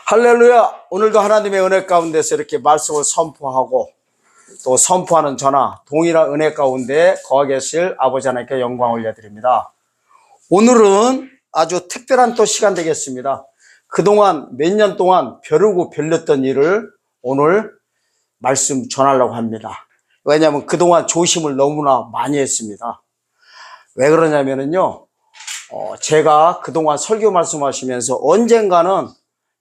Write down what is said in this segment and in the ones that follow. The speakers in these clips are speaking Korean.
할렐루야. 오늘도 하나님의 은혜 가운데서 이렇게 말씀을 선포하고 또 선포하는 저나 동일한 은혜 가운데 거하 계실 아버지 하나님께 영광 올려드립니다. 오늘은 아주 특별한 또 시간 되겠습니다. 그동안 몇 년 동안 벼르고 별렸던 일을 오늘 말씀 전하려고 합니다. 왜냐하면 그동안 조심을 너무나 많이 했습니다. 왜 그러냐면요, 제가 그동안 설교 말씀하시면서 언젠가는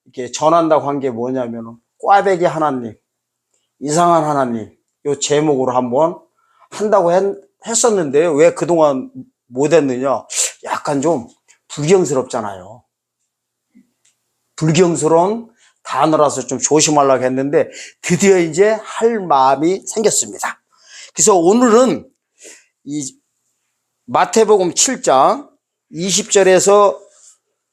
이렇게 전한다고 한 게 뭐냐면 꽈배기 하나님, 이상한 하나님 요 제목으로 한번 한다고 했었는데요. 왜 그동안 못했느냐? 약간 좀 불경스럽잖아요. 불경스러운 단어라서 좀 조심하려고 했는데 드디어 이제 할 마음이 생겼습니다. 그래서 오늘은 이 마태복음 7장 20절에서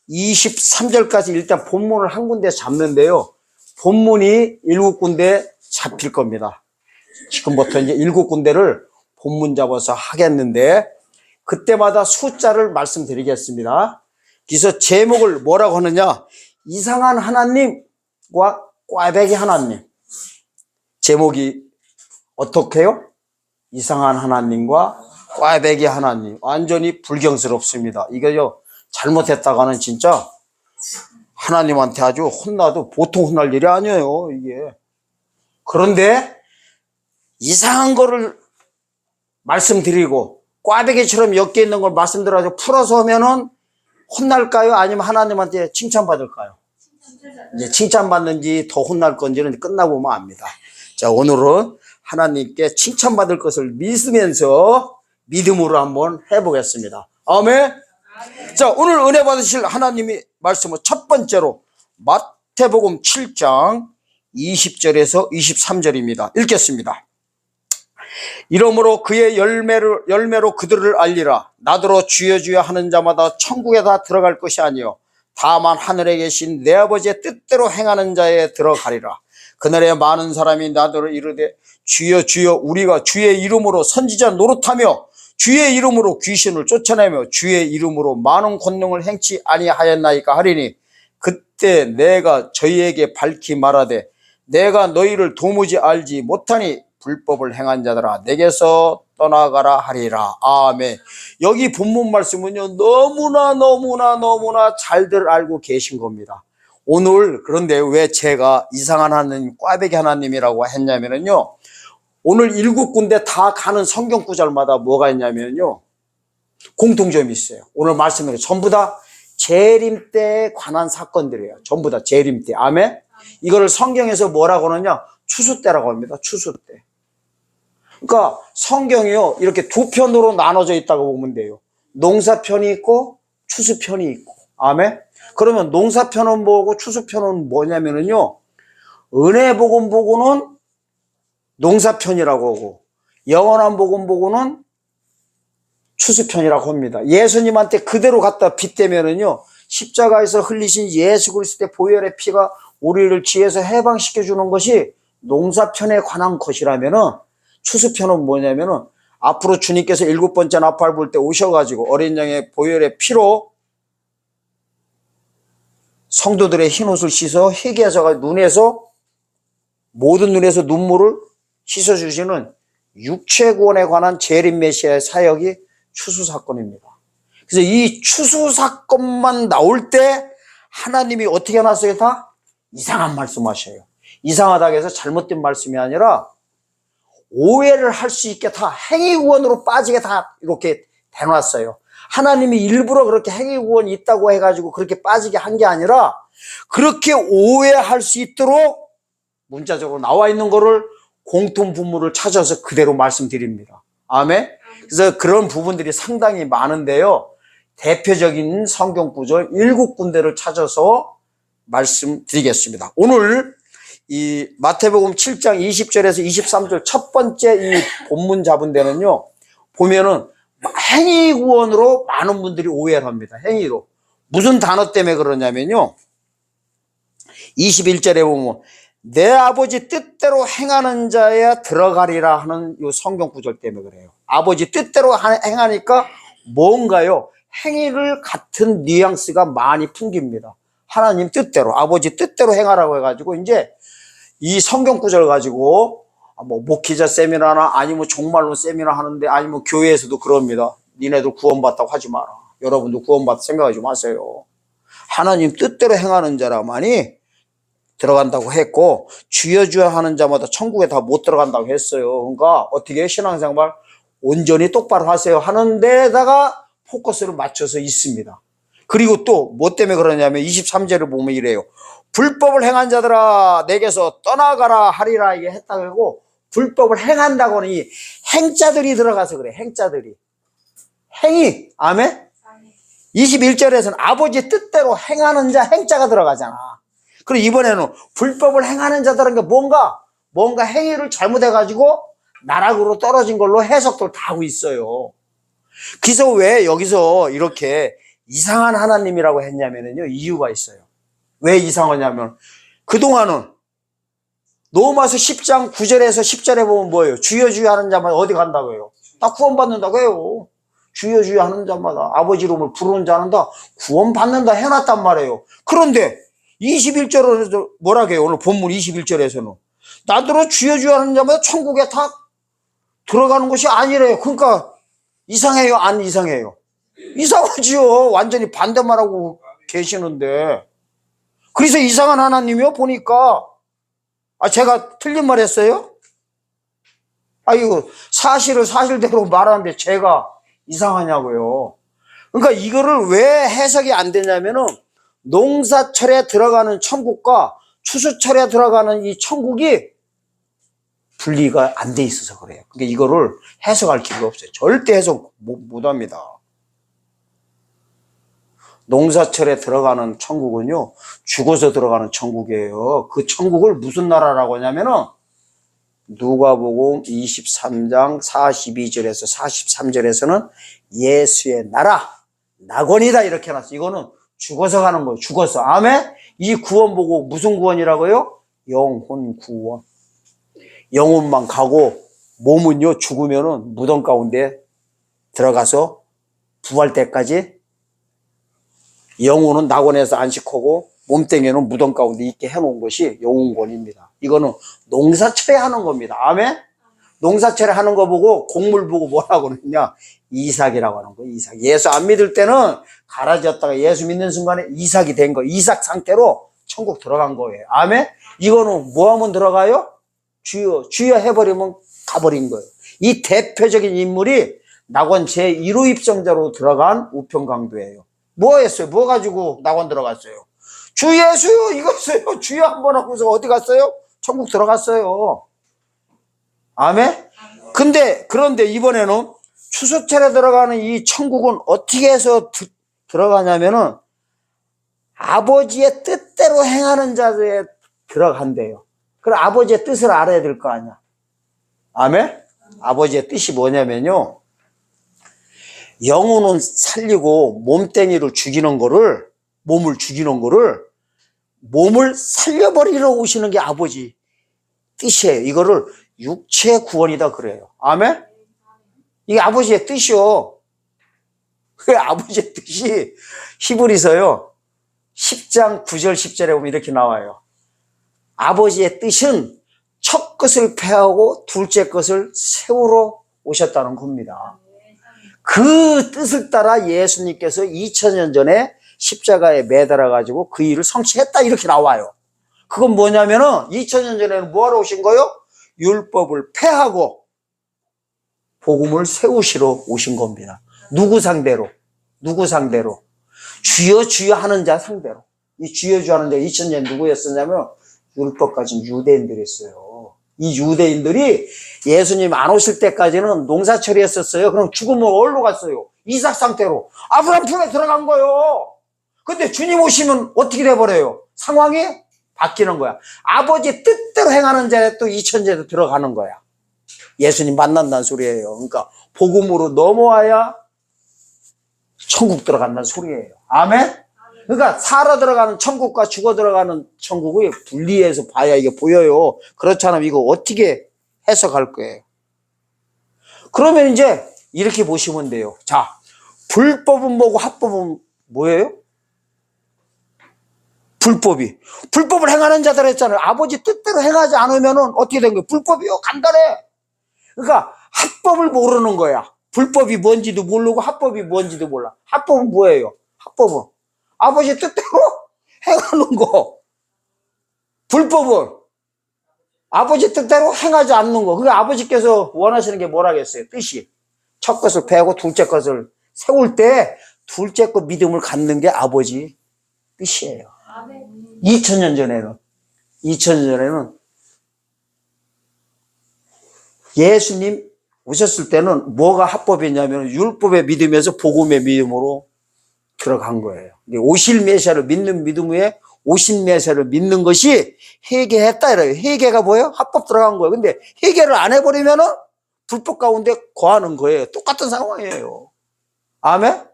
23절까지 일단 본문을 한 군데 잡는데요. 본문이 7군데 잡힐 겁니다. 지금부터 이제 7군데를 본문 잡아서 하겠는데 그때마다 숫자를 말씀드리겠습니다. 그래서 제목을 뭐라고 하느냐? 이상한 하나님과 꽈배기 하나님. 제목이 어떻게 해요? 이상한 하나님과 꽈배기 하나님. 완전히 불경스럽습니다. 이거요, 잘못했다가는 진짜 하나님한테 아주 혼나도 보통 혼날 일이 아니에요, 이게. 그런데 이상한 거를 말씀드리고 꽈배기처럼 엮여 있는 걸 말씀드려가지고 풀어서 하면은 혼날까요? 아니면 하나님한테 칭찬받을까요? 이제 칭찬받는지 더 혼날 건지는 끝나보면 압니다. 자, 오늘은 하나님께 칭찬받을 것을 믿으면서 믿음으로 한번 해보겠습니다. 아멘. 자, 오늘 은혜 받으실 하나님의 말씀은 첫 번째로 마태복음 7장 20절에서 23절입니다. 읽겠습니다. 이러므로 그의 열매로 그들을 알리라. 나더러 주여 주여 하는 자마다 천국에 다 들어갈 것이 아니요 다만 하늘에 계신 내 아버지의 뜻대로 행하는 자에 들어가리라. 그날에 많은 사람이 나더러 이르되 주여 주여 우리가 주의 이름으로 선지자 노릇하며 주의 이름으로 귀신을 쫓아내며 주의 이름으로 많은 권능을 행치 아니하였나이까 하리니 그때 내가 저희에게 밝히 말하되 내가 너희를 도무지 알지 못하니 불법을 행한 자들아 내게서 떠나가라 하리라. 아멘. 여기 본문 말씀은요, 너무나 잘들 알고 계신 겁니다. 오늘 그런데 왜 제가 이상한 하나님, 꽈배기 하나님이라고 했냐면요, 오늘 7군데 다 가는 성경 구절마다 뭐가 있냐면요, 공통점이 있어요. 오늘 말씀에 전부 다 재림 때에 관한 사건들이에요. 전부 다 재림 때. 아멘. 이거를 성경에서 뭐라고 하느냐? 추수 때라고 합니다. 추수 때. 그러니까 성경이요, 이렇게 두 편으로 나눠져 있다고 보면 돼요. 농사편이 있고 추수편이 있고. 아멘. 그러면 농사편은 뭐고 추수편은 뭐냐면요, 은혜복음 보고는 농사편이라고 하고 영원한 복음 보고는 추수편이라고 합니다. 예수님한테 그대로 갖다 빗대면은요, 십자가에서 흘리신 예수 그리스도의 보혈의 피가 우리를 지혜에서 해방시켜 주는 것이 농사편에 관한 것이라면은 추수편은 뭐냐면은 앞으로 주님께서 7번째 나팔 불 때 오셔가지고 어린 양의 보혈의 피로 성도들의 흰옷을 씻어 회개하셔가 눈에서 모든 눈에서 눈물을 씻어주시는 육체구원에 관한 재림 메시아의 사역이 추수 사건입니다. 그래서 이 추수 사건만 나올 때 하나님이 어떻게 해놨어요? 다 이상한 말씀하셔요. 이상하다고 해서 잘못된 말씀이 아니라 오해를 할 수 있게 다 행위구원으로 빠지게 다 이렇게 대놨어요. 하나님이 일부러 그렇게 행위구원이 있다고 해가지고 그렇게 빠지게 한 게 아니라 그렇게 오해할 수 있도록 문자적으로 나와 있는 거를 공통분모를 찾아서 그대로 말씀드립니다. 아멘. 그래서 그런 부분들이 상당히 많은데요, 대표적인 성경 구절 7군데를 찾아서 말씀드리겠습니다. 오늘 이 마태복음 7장 20절에서 23절 첫 번째 이 본문 잡은 데는요, 보면은 행위구원으로 많은 분들이 오해를 합니다. 행위로. 무슨 단어 때문에 그러냐면요, 21절에 보면 내 아버지 뜻대로 행하는 자에 들어가리라 하는 이 성경 구절 때문에 그래요. 아버지 뜻대로 행하니까 뭔가요? 행위를 같은 뉘앙스가 많이 풍깁니다. 하나님 뜻대로, 아버지 뜻대로 행하라고 해가지고 이제 이 성경 구절 가지고 뭐 목회자 세미나나 아니면 종말론 세미나 하는데 아니면 교회에서도 그럽니다. 니네들 구원받다고 하지 마라. 여러분도 구원받다 생각하지 마세요. 하나님 뜻대로 행하는 자라만이 들어간다고 했고 주여 주여 하는 자마다 천국에 다 못 들어간다고 했어요. 그러니까 어떻게 신앙생활 온전히 똑바로 하세요 하는 데다가 포커스를 맞춰서 있습니다. 그리고 또 뭐 때문에 그러냐면 23절을 보면 이래요. 불법을 행한 자들아 내게서 떠나가라 하리라 이게 했다고 하고 불법을 행한다고는 이 행자들이 들어가서 그래. 행자들이. 행위. 아멘? 21절에서는 아버지 뜻대로 행하는 자 행자가 들어가잖아. 그리고 이번에는 불법을 행하는 자들은 게 뭔가 행위를 잘못해가지고 나락으로 떨어진 걸로 해석도 다 하고 있어요. 그래서 왜 여기서 이렇게 이상한 하나님이라고 했냐면요. 이유가 있어요. 왜 이상하냐면 그동안은 로마서 10장 9절에서 10절에 보면 뭐예요? 주여 주여 하는 자마다 어디 간다고 해요? 다 구원받는다고 해요. 주여 주여 하는 자마다 아버지 이름을 부르는 자는 다 구원받는다 해놨단 말이에요. 그런데 21절에서 뭐라고 해요? 오늘 본문 21절에서는 나더러 주여 주여 하는 자마다 천국에 다 들어가는 것이 아니래요. 그러니까 이상해요? 안 이상해요? 이상하지요. 완전히 반대만 하고 계시는데. 그래서 이상한 하나님이요 보니까 제가 틀린 말 했어요? 이거 사실을 사실대로 말하는데 제가 이상하냐고요. 그러니까 이거를 왜 해석이 안 되냐면은 농사철에 들어가는 천국과 추수철에 들어가는 이 천국이 분리가 안 돼 있어서 그래요. 그러니까 이거를 해석할 기회가 없어요. 절대 해석 못 합니다. 농사철에 들어가는 천국은요, 죽어서 들어가는 천국이에요. 그 천국을 무슨 나라라고 하냐면은, 누가복음 23장 42절에서 43절에서는 예수의 나라, 낙원이다 이렇게 해놨어요. 이거는 죽어서 가는 거예요. 죽어서. 아멘? 이 구원 보고 무슨 구원이라고요? 영혼 구원. 영혼만 가고 몸은요, 죽으면은 무덤 가운데 들어가서 부활 때까지 영혼은 낙원에서 안식하고 몸뚱이는 무덤 가운데 있게 해놓은 것이 영혼권입니다. 이거는 농사철에 하는 겁니다. 아멘? 농사철에 하는 거 보고 곡물 보고 뭐라고 그러냐? 이삭이라고 하는 거예요. 이삭. 예수 안 믿을 때는 갈아졌다가 예수 믿는 순간에 이삭이 된 거예요. 이삭 상태로 천국 들어간 거예요. 아멘? 이거는 뭐 하면 들어가요? 주여, 주여 해버리면 가버린 거예요. 이 대표적인 인물이 낙원 제1호 입성자로 들어간 우평강도예요. 뭐 했어요? 뭐 가지고 낙원 들어갔어요? 주 예수 이거였어요. 주여 한번 하고서 어디 갔어요? 천국 들어갔어요. 아멘? 그런데 이번에는 추수철에 들어가는 이 천국은 어떻게 해서 들어가냐면은 아버지의 뜻대로 행하는 자들에 들어간대요. 그럼 아버지의 뜻을 알아야 될 거 아니야. 아멘? 아버지의 뜻이 뭐냐면요. 영혼은 살리고 몸뚱이를 죽이는 거를, 몸을 죽이는 거를, 몸을 살려버리러 오시는 게 아버지 뜻이에요. 이거를 육체 구원이다 그래요. 아멘? 이게 아버지의 뜻이요. 그 아버지의 뜻이 히브리서요. 10장 9절 10절에 보면 이렇게 나와요. 아버지의 뜻은 첫 것을 폐하고 둘째 것을 세우러 오셨다는 겁니다. 그 뜻을 따라 예수님께서 2000년 전에 십자가에 매달아 가지고 그 일을 성취했다 이렇게 나와요. 그건 뭐냐면은 2000년 전에는 뭐하러 오신 거요? 율법을 폐하고 복음을 세우시러 오신 겁니다. 누구 상대로? 누구 상대로? 주여 주여 하는 자 상대로. 이 주여 주여 하는 자 2000년 누구였었냐면 율법 가진 유대인들이었어요. 이 유대인들이 예수님 안 오실 때까지는 농사철이었었어요. 그럼 죽으면 어디로 갔어요? 이삭 상태로 아브라함 품에 들어간 거예요. 근데 주님 오시면 어떻게 돼버려요? 상황이 바뀌는 거야. 아버지 뜻대로 행하는 자에 또 2000년에도 들어가는 거야. 예수님 만난다는 소리예요. 그러니까 복음으로 넘어와야 천국 들어간다는 소리예요. 아멘? 그러니까 살아 들어가는 천국과 죽어 들어가는 천국이 분리해서 봐야 이게 보여요. 그렇지 않으면 이거 어떻게 해석할 거예요? 그러면 이제 이렇게 보시면 돼요. 자, 불법은 뭐고 합법은 뭐예요? 불법을 행하는 자들 했잖아요. 아버지 뜻대로 행하지 않으면은 어떻게 된 거예요? 불법이요. 간단해. 그러니까 합법을 모르는 거야. 불법이 뭔지도 모르고 합법이 뭔지도 몰라. 합법은 뭐예요? 합법은 아버지 뜻대로 행하는 거. 불법은 아버지 뜻대로 행하지 않는 거. 그게 아버지께서 원하시는 게 뭐라겠어요? 뜻이. 첫 것을 배우고 둘째 것을 세울 때 둘째 것 믿음을 갖는 게 아버지 뜻이에요. 2000년 전에는 예수님 오셨을 때는 뭐가 합법이냐면 율법의 믿음에서 복음의 믿음으로 들어간 거예요. 오실 메시아를 믿는 믿음 후에 오신 메시아를 믿는 것이 회개했다 이래요. 회개가 뭐예요? 합법 들어간 거예요. 근데 회개를 안 해버리면은 불법 가운데 거하는 거예요. 똑같은 상황이에요. 아멘?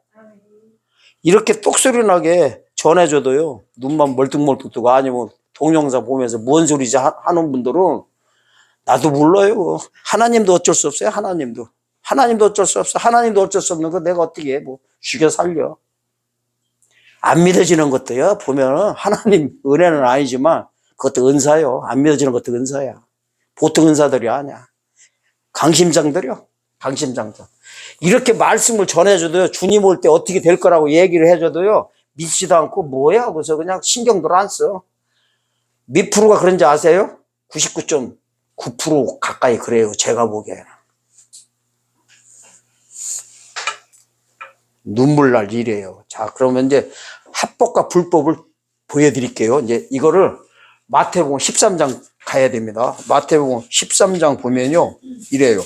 이렇게 똑소리 나게 전해줘도요, 눈만 멀뚱멀뚱 뜨고 아니면 동영상 보면서 뭔 소리지 하는 분들은 나도 몰라요. 하나님도 어쩔 수 없어요. 하나님도 어쩔 수 없어. 하나님도 어쩔 수 없는 거 내가 어떻게 해. 뭐 죽여 살려. 안 믿어지는 것도요, 보면은 하나님 은혜는 아니지만 그것도 은사요. 안 믿어지는 것도 은사야. 보통 은사들이 아니야. 강심장들이요. 강심장들. 이렇게 말씀을 전해줘도요, 주님 올 때 어떻게 될 거라고 얘기를 해줘도요, 믿지도 않고 뭐야? 그래서 그냥 신경도 안 써. 몇 프로가 그런지 아세요? 99.9% 가까이 그래요. 제가 보기에는. 눈물 날 일이에요. 자, 그러면 이제 합법과 불법을 보여드릴게요. 이제 이거를 마태복음 13장 가야 됩니다. 마태복음 13장 보면요, 이래요.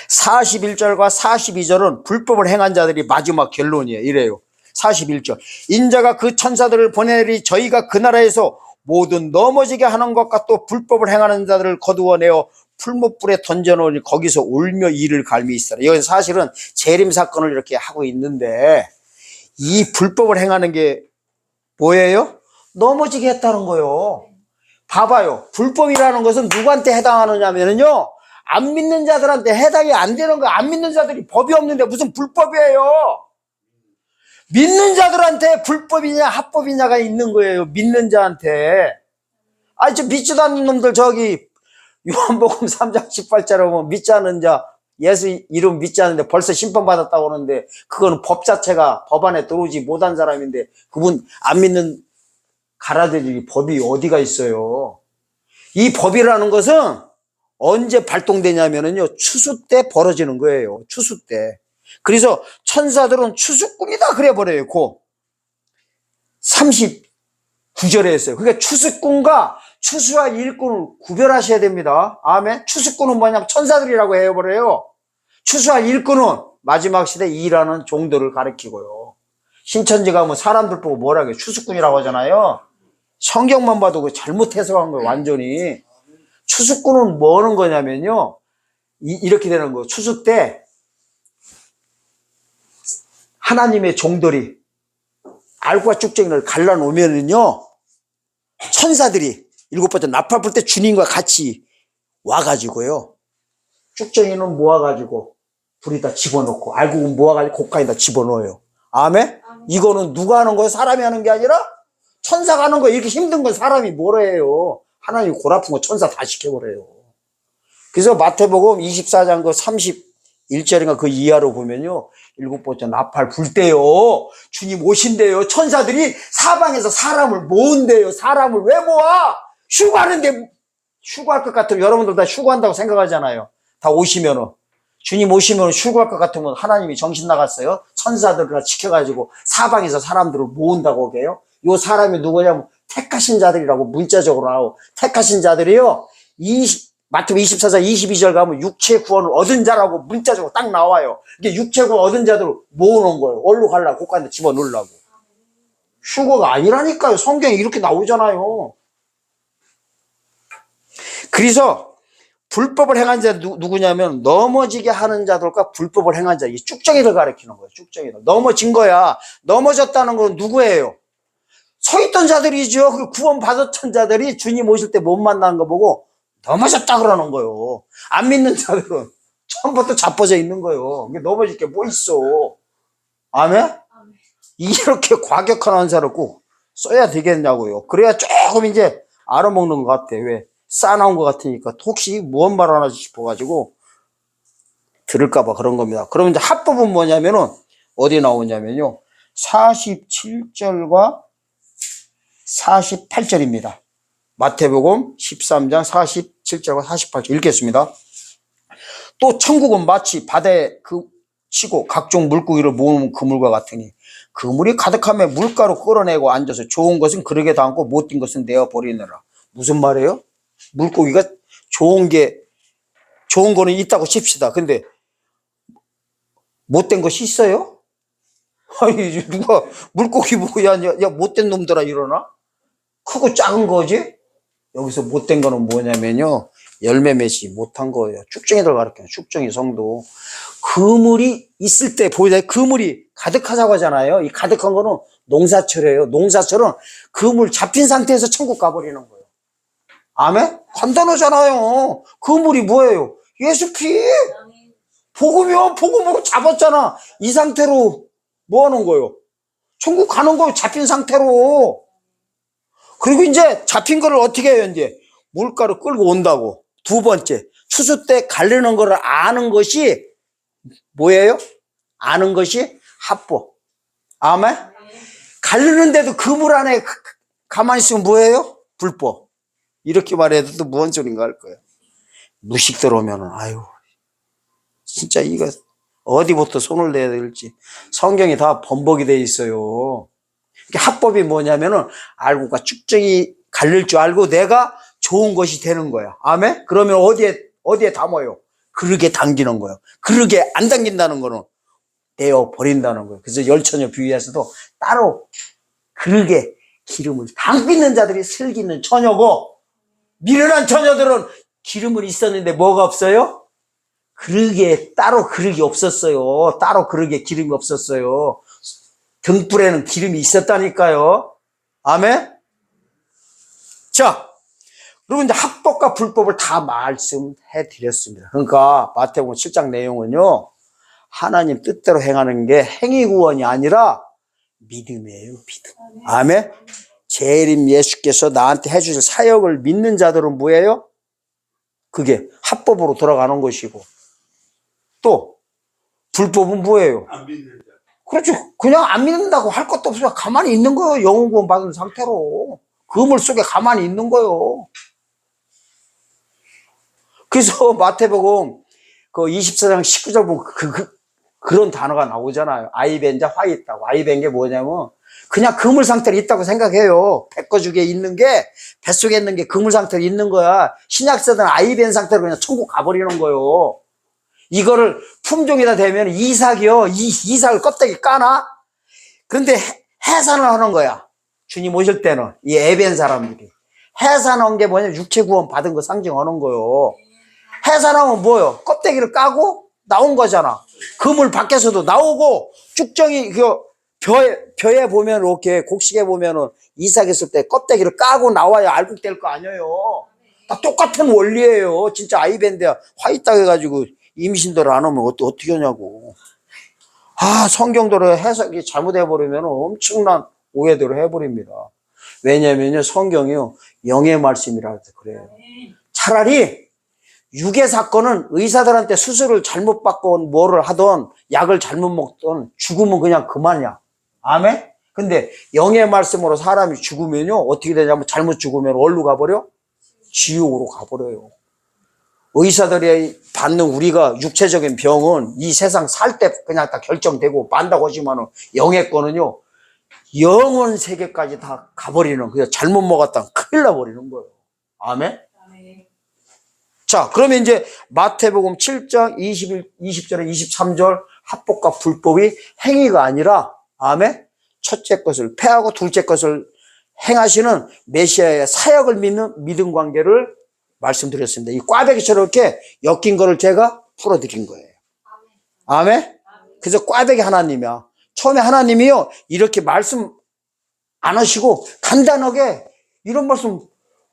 41절과 42절은 불법을 행한 자들이 마지막 결론이에요. 이래요. 41절. 인자가 그 천사들을 보내리 저희가 그 나라에서 모든 넘어지게 하는 것과 또 불법을 행하는 자들을 거두어내어 풀못불에 던져놓으니 거기서 울며 이를 갈미 있어라. 여기 사실은 재림 사건을 이렇게 하고 있는데 이 불법을 행하는 게 뭐예요? 넘어지게 했다는 거예요. 봐봐요. 불법이라는 것은 누구한테 해당하느냐면요, 안 믿는 자들한테 해당이 안 되는 거예요. 안 믿는 자들이 법이 없는데 무슨 불법이에요? 믿는 자들한테 불법이냐 합법이냐가 있는 거예요. 믿는 자한테. 아니, 저 믿지도 않는 놈들 저기 요한복음 3장 18절에 보면 믿지 않는 자, 예수 이름 믿지 않는데 벌써 심판받았다고 하는데 그거는 법 자체가 법 안에 들어오지 못한 사람인데 그분 안 믿는 가라들이 법이 어디가 있어요. 이 법이라는 것은 언제 발동되냐면요, 추수 때 벌어지는 거예요. 추수 때. 그래서 천사들은 추수꾼이다 그래 버려요. 그 39절에 했어요. 그러니까 추수꾼과 추수와 일꾼을 구별하셔야 됩니다. 아멘. 추수꾼은 뭐냐면 천사들이라고 해버려요. 추수와 일꾼은 마지막 시대 일하는 종들을 가리키고요. 신천지 가면 사람들 보고 뭐라고 해요? 추수꾼이라고 하잖아요. 성경만 봐도 그 잘못 해석한 거예요. 완전히. 추수꾼은 뭐 하는 거냐면요, 이렇게 되는 거예요. 추수 때 하나님의 종들이 알과 쭉쟁이를 갈라놓으면은요, 천사들이 일곱 번째 나팔 불 때 주님과 같이 와가지고요, 쭉쟁이는 모아가지고 불에다 집어넣고 알국은 모아가지고 곡간에다 집어넣어요. 아멘? 이거는 누가 하는 거예요? 사람이 하는 게 아니라 천사가 하는 거예요. 이렇게 힘든 건 사람이 뭐라 해요? 하나님 골 아픈 거 천사 다 시켜버려요. 그래서 마태복음 24장 그 31절인가 그 이하로 보면요, 일곱 번째 나팔 불 때요, 주님 오신대요. 천사들이 사방에서 사람을 모은대요. 사람을 왜 모아? 휴가하는데, 휴가할 것 같으면 여러분들 다 휴가한다고 생각하잖아요. 다 오시면은. 주님 오시면 휴가할 것 같으면 하나님이 정신 나갔어요. 천사들을 다 지켜가지고 사방에서 사람들을 모은다고 해요. 요 사람이 누구냐면 택하신 자들이라고 문자적으로 나오고, 택하신 자들이요, 마태복음 24장 22절 가면 육체 구원을 얻은 자라고 문자적으로 딱 나와요. 이게 육체 구원 얻은 자들을 모으는 거예요. 어디로 가려고? 곳간에 집어넣으려고. 휴거가 아니라니까요. 성경에 이렇게 나오잖아요. 그래서 불법을 행한 자 누구냐면 넘어지게 하는 자들과 불법을 행한 자, 이 쭉정이를 가리키는 거예요. 쭉정이를. 넘어진 거야. 넘어졌다는 건 누구예요? 서 있던 자들이죠. 그 구원 받았던 자들이 주님 오실 때 못 만난 거 보고 넘어졌다 그러는 거예요. 안 믿는 자들은 처음부터 자빠져 있는 거예요. 넘어질 게 뭐 있어. 아멘? 이렇게 과격한 은사를 꼭 써야 되겠냐고요. 그래야 조금 이제 알아먹는 것 같아. 왜? 싸나운 것 같으니까 혹시 뭔 말 하나 싶어가지고 들을까봐 그런 겁니다. 그러면 이제 합법은 뭐냐면은 어디 나오냐면요. 47절과 48절입니다. 마태복음 13장 47절과 48절 읽겠습니다. 또 천국은 마치 바다에 치고 각종 물고기를 모으는 그물과 같으니 그물이 가득하며 물가로 끌어내고 앉아서 좋은 것은 그릇에 담고 못된 것은 내어버리느라. 무슨 말이에요? 물고기가 좋은 거는 있다고 칩시다. 근데 못된 것이 있어요? 아니, 누가 물고기 보고 야 못된 놈들아 이러나? 크고 작은 거지? 여기서 못된 거는 뭐냐면요. 열매 맺지 못한 거예요. 축정이들 가르쳐요. 축정이 성도. 그물이 있을 때 보이나요? 그물이 가득하다고 하잖아요. 이 가득한 거는 농사철이에요. 농사철은 그물 잡힌 상태에서 천국 가버리는 거예요. 아멘? 간단하잖아요. 그물이 뭐예요? 예수 피. 복음이요. 복음으로 잡았잖아. 이 상태로 뭐 하는 거예요? 천국 가는 거예요. 잡힌 상태로. 그리고 이제 잡힌 거를 어떻게 해요? 이제 물가로 끌고 온다고. 두 번째, 추수 때 가르는 거를 아는 것이 뭐예요? 아는 것이 합법. 아멘? 가르는데도 그물 안에 가만히 있으면 뭐예요? 불법. 이렇게 말해도 또 무슨 소린가 할 거예요. 무식 들어오면은 아유 진짜 이거 어디부터 손을 내야 될지 성경이 다 번복이 돼 있어요. 합법이 뭐냐면은 알고가 쭉쭉이 갈릴 줄 알고 내가 좋은 것이 되는 거야. 아멘? 그러면 어디에 담아요? 그릇에 당기는 거예요. 그릇에 안 당긴다는 거는 내어 버린다는 거예요. 그래서 열처녀 비유에서도 따로 그릇에 기름을 담기는 자들이 슬기 있는 처녀고 미련한 처녀들은 기름은 있었는데 뭐가 없어요? 그릇에 따로 그릇이 없었어요. 따로 그릇에 기름이 없었어요. 등불에는 기름이 있었다니까요. 아멘? 자, 그리고 이제 합법과 불법을 다 말씀해 드렸습니다. 그러니까 마태복음 7장 내용은요. 하나님 뜻대로 행하는 게 행위 구원이 아니라 믿음이에요. 믿음. 아멘? 재림 예수께서 나한테 해주실 사역을 믿는 자들은 뭐예요? 그게 합법으로 돌아가는 것이고 또 불법은 뭐예요? 안 믿는 자. 그렇죠. 그냥 안 믿는다고 할 것도 없어요. 가만히 있는 거예요. 영혼 구원 받은 상태로. 그물 속에 가만히 있는 거예요. 그래서 마태복음 그 24장 19절 보면 그런 단어가 나오잖아요. 아이벤자 화있다고. 아이벤 게 뭐냐면 그냥 그물 상태로 있다고 생각해요. 백거죽에 있는 게 뱃속에 있는 게 그물 상태로 있는 거야. 신약세대는 아이벤 상태로 그냥 천국 가버리는 거예요. 이거를 품종에다 대면 이삭이요. 이삭을 껍데기 까나? 그런데 해산을 하는 거야. 주님 오실 때는 이 에벤 사람들이 해산한 게 뭐냐? 육체 구원 받은 거 상징하는 거예요. 해산하면 뭐요? 껍데기를 까고 나온 거잖아. 그물 밖에서도 나오고 쭉정이 벼에 보면 이렇게 곡식에 보면은 이삭 있을 때 껍데기를 까고 나와야 알곡될 거 아니에요. 다 똑같은 원리예요. 진짜 아이벤데 화이트 해가지고 임신들을 안 하면 어떻게 하냐고. 성경대로 해석이 잘못해버리면 엄청난 오해대로 해버립니다. 왜냐면요, 성경이요, 영의 말씀이라 해서 그래요. 차라리 유괴 사건은 의사들한테 수술을 잘못 받건 뭐를 하던 약을 잘못 먹던 죽으면 그냥 그만이야. 아멘? 근데 영의 말씀으로 사람이 죽으면요, 어떻게 되냐면 잘못 죽으면 어디로 가버려? 지옥으로 가버려요. 의사들이 받는 우리가 육체적인 병은 이 세상 살 때 그냥 다 결정되고 만다고 하지만은 영의 거는요, 영원 세계까지 다 가버리는, 그냥 잘못 먹었다 큰일 나버리는 거예요. 아멘? 자, 그러면 이제 마태복음 7장 20절에 23절 합법과 불법이 행위가 아니라, 아멘? 첫째 것을 패하고 둘째 것을 행하시는 메시아의 사역을 믿는 믿음 관계를 말씀드렸습니다. 이 꽈배기처럼 이렇게 엮인 거를 제가 풀어드린 거예요. 아멘? 그래서 꽈배기 하나님이야. 처음에 하나님이요, 이렇게 말씀 안 하시고 간단하게 이런 말씀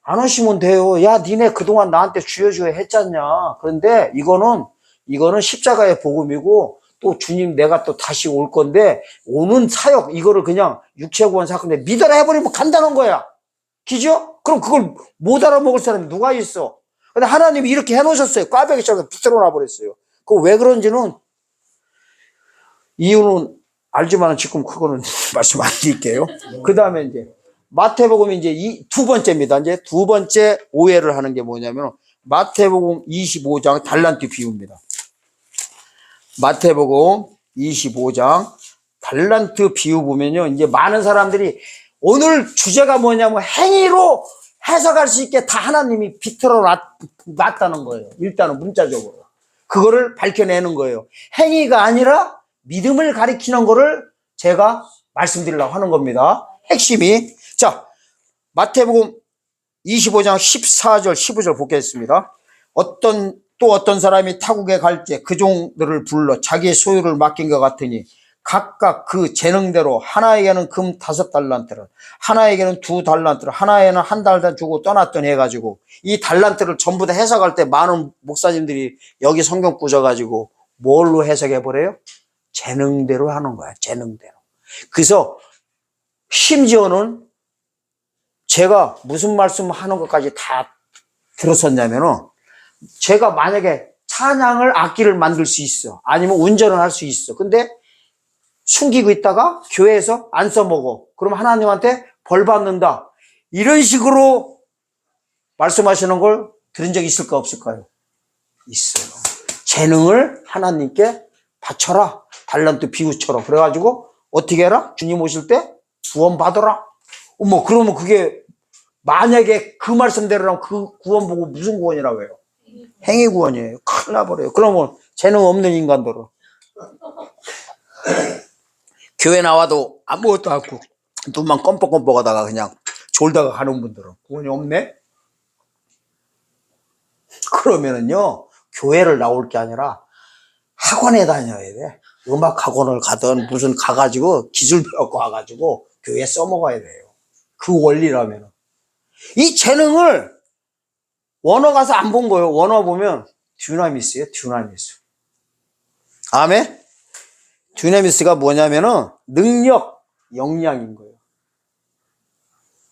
안 하시면 돼요. 야, 니네 그동안 나한테 주여 했잖냐. 그런데 이거는 십자가의 복음이고 또 주님 내가 또 다시 올 건데 오는 사역 이거를 그냥 육체구원 사건인데 믿어라 해버리면 간다는 거야. 그죠? 그럼 그걸 못 알아먹을 사람이 누가 있어? 근데 하나님이 이렇게 해놓으셨어요. 꽈배기처럼 비틀어 놔버렸어요. 그 왜 그런지는 이유는 알지만 지금 그거는 말씀 안 드릴게요. 그 다음에 이제 마태복음 이제 두 번째입니다. 이제 두 번째 오해를 하는 게 뭐냐면 마태복음 25장 달란트 비유입니다. 마태복음 25장 달란트 비유 보면요. 이제 많은 사람들이 오늘 주제가 뭐냐면 행위로 해석할 수 있게 다 하나님이 비틀어 놨다는 거예요. 일단은 문자적으로. 그거를 밝혀내는 거예요. 행위가 아니라 믿음을 가리키는 거를 제가 말씀드리려고 하는 겁니다. 핵심이. 자, 마태복음 25장 14절, 15절 보겠습니다. 어떤 사람이 타국에 갈 때 그 종들을 불러 자기의 소유를 맡긴 것 같으니 각각 그 재능대로 하나에게는 금 5달란트를, 하나에게는 2달란트를, 하나에는 1달란트 주고 떠났더니 해가지고 이 달란트를 전부 다 해석할 때 많은 목사님들이 여기 성경 꾸져가지고 뭘로 해석해버려요? 재능대로 하는 거야. 재능대로. 그래서 심지어는 제가 무슨 말씀 하는 것까지 다 들었었냐면은 제가 만약에 찬양을 악기를 만들 수 있어. 아니면 운전을 할 수 있어. 근데 숨기고 있다가 교회에서 안 써먹어. 그럼 하나님한테 벌 받는다. 이런 식으로 말씀하시는 걸 들은 적이 있을까 없을까요? 있어요. 재능을 하나님께 바쳐라. 달란트 비유처럼. 그래가지고 어떻게 해라? 주님 오실 때 구원 받아라. 어머, 그러면 그게 만약에 그 말씀대로라면 그 구원 보고 무슨 구원이라고 해요? 행위 구원이에요. 큰일 나버려요. 그러면 재능 없는 인간들은 교회 나와도 아무것도 않고 눈만 껌뻑껌뻑 하다가 그냥 졸다가 가는 분들은 구원이 없네? 그러면은요, 교회를 나올 게 아니라 학원에 다녀야 돼. 음악 학원을 가든 무슨 가가지고 기술 배웠고 와가지고 교회에 써먹어야 돼요. 그 원리라면. 이 재능을 원어 가서 안 본 거예요. 원어 보면 듀나미스예요. 듀나미스. 아멘? 듀나미스가 뭐냐면은 능력, 역량인 거예요.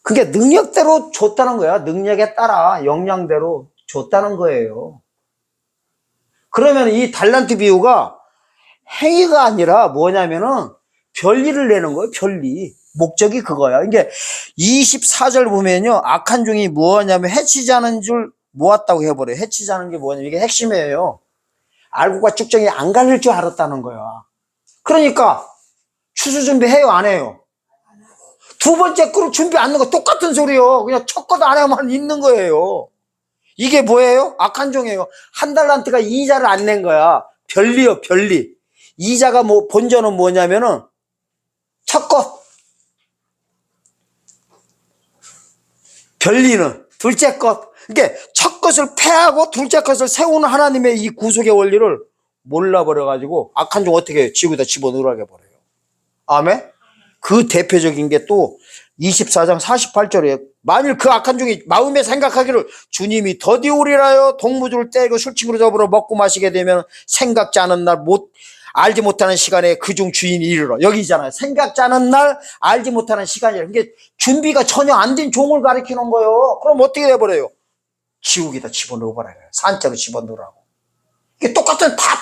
그게 능력대로 줬다는 거야. 능력에 따라 역량대로 줬다는 거예요. 그러면 이 달란트 비유가 행위가 아니라 뭐냐면은 별리를 내는 거예요. 별리. 목적이 그거야. 이게 24절 보면요. 악한 종이 뭐냐면 해치지 않은 줄 모았다고 해버려요. 해치지 않은 게 뭐냐면 이게 핵심이에요. 알고가 쭉정이 안 갈릴 줄 알았다는 거야. 그러니까 추수 준비해요? 안 해요? 두 번째 거로 준비 안 하는 거 똑같은 소리요. 그냥 첫 것도 안 하면 있는 거예요. 이게 뭐예요? 악한 종이에요. 1달란트가 이자를 안 낸 거야. 별리요, 별리. 이자가 본전은 뭐냐면은 첫 것. 별리는 둘째 것. 그러니까 첫 것을 패하고 둘째 것을 세우는 하나님의 이 구속의 원리를 몰라버려가지고 악한 종 어떻게 해요? 지구에다 집어넣으라게 버려요. 아멘? 그 대표적인 게 또 24장 48절에 만일 그 악한 종이 마음에 생각하기를 주님이 더디 오리라요 동무줄을 떼고 술친구로 더불어 먹고 마시게 되면 생각지 않은 날 알지 못하는 시간에 그 중 주인이 이르러. 여기 있잖아요. 생각지 않은 날 알지 못하는 시간이에요. 이게 준비가 전혀 안 된 종을 가리키는 거예요. 그럼 어떻게 돼버려요? 지옥에다 집어넣어버려요. 산자로 집어넣으라고. 이게 다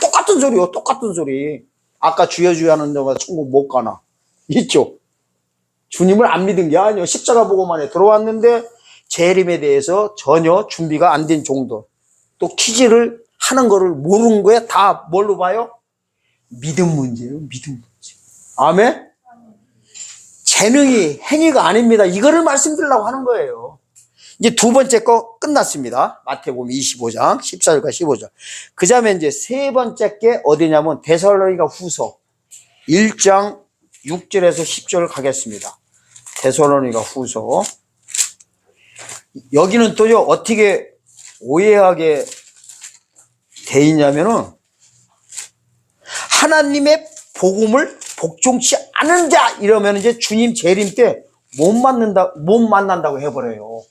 똑같은 소리요. 똑같은 소리. 아까 주여 하는 데가 천국 못 가나? 있죠? 주님을 안 믿은 게 아니에요. 십자가 보고만에 들어왔는데 재림에 대해서 전혀 준비가 안 된 종들. 또 퀴즈를 하는 거를 모르는 거에 다 뭘로 봐요? 믿음 문제예요. 믿음 문제. 아멘? 재능이 행위가 아닙니다. 이거를 말씀드리려고 하는 거예요. 이제 두 번째 거 끝났습니다. 마태복음 25장 14절과 15절. 그 다음에 이제 세 번째 게 어디냐면 데살로니가 후서 1장 6절에서 10절 가겠습니다. 데살로니가 후서. 여기는 또요 어떻게 오해하게 돼 있냐면은 하나님의 복음을 복종치 않은 자 이러면 이제 주님 재림 때 못 만난다고 해버려요.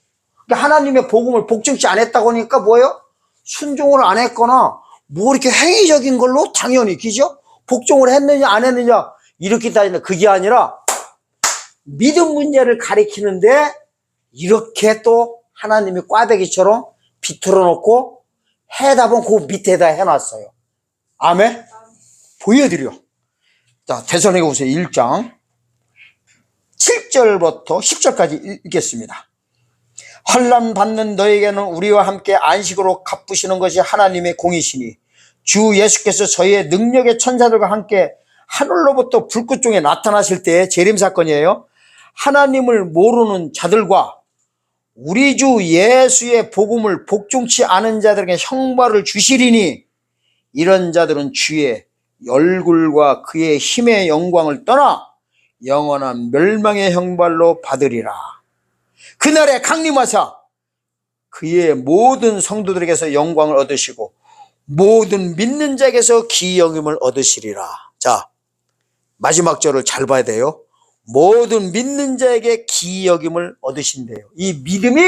그러니까 하나님의 복음을 복종치 않았다고 하니까 뭐예요? 순종을 안 했거나 뭐 이렇게 행위적인 걸로 당연히 그죠? 복종을 했느냐 안 했느냐 이렇게 따지는 그게 아니라 믿음 문제를 가리키는데 이렇게 또 하나님이 꽈배기처럼 비틀어 놓고 해답은 그 밑에다 해놨어요. 아멘? 보여드려. 자, 데살로니가후서 1장 7절부터 10절까지 읽겠습니다. 환난 받는 너에게는 우리와 함께 안식으로 갚으시는 것이 하나님의 공이시니 주 예수께서 저희의 능력의 천사들과 함께 하늘로부터 불꽃 중에 나타나실 때의 재림 사건이에요. 하나님을 모르는 자들과 우리 주 예수의 복음을 복종치 않은 자들에게 형벌을 주시리니 이런 자들은 주의 얼굴과 그의 힘의 영광을 떠나 영원한 멸망의 형벌로 받으리라. 그날에 강림하사 그의 모든 성도들에게서 영광을 얻으시고 모든 믿는 자에게서 기여김을 얻으시리라. 자, 마지막 절을 잘 봐야 돼요. 모든 믿는 자에게 기여김을 얻으신대요. 이 믿음이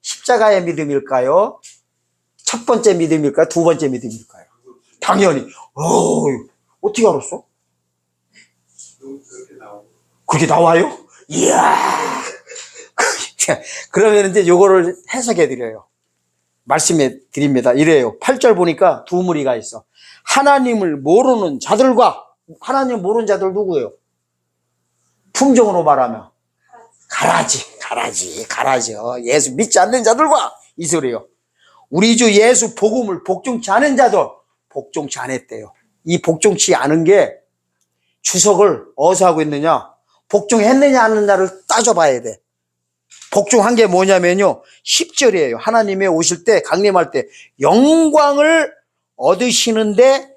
십자가의 믿음일까요? 첫 번째 믿음일까요? 두 번째 믿음일까요? 당연히. 어떻게 알았어? 그렇게 나와요? 이야. 그러면 이제 요거를 해석해 드려요. 말씀해 드립니다. 이래요. 8절 보니까 두 무리가 있어. 하나님을 모르는 자들과, 하나님 모르는 자들 누구예요? 품종으로 말하면 가라지요. 예수 믿지 않는 자들과 이 소리요. 우리 주 예수 복음을 복종치 않은 자들 복종치 않았대요. 이 복종치 않은 게 주석을 어디서 하고 있느냐? 복종했느냐 안 했느냐를 따져봐야 돼. 복종한 게 뭐냐면요, 10절이에요. 하나님이 오실 때, 강림할 때 영광을 얻으시는데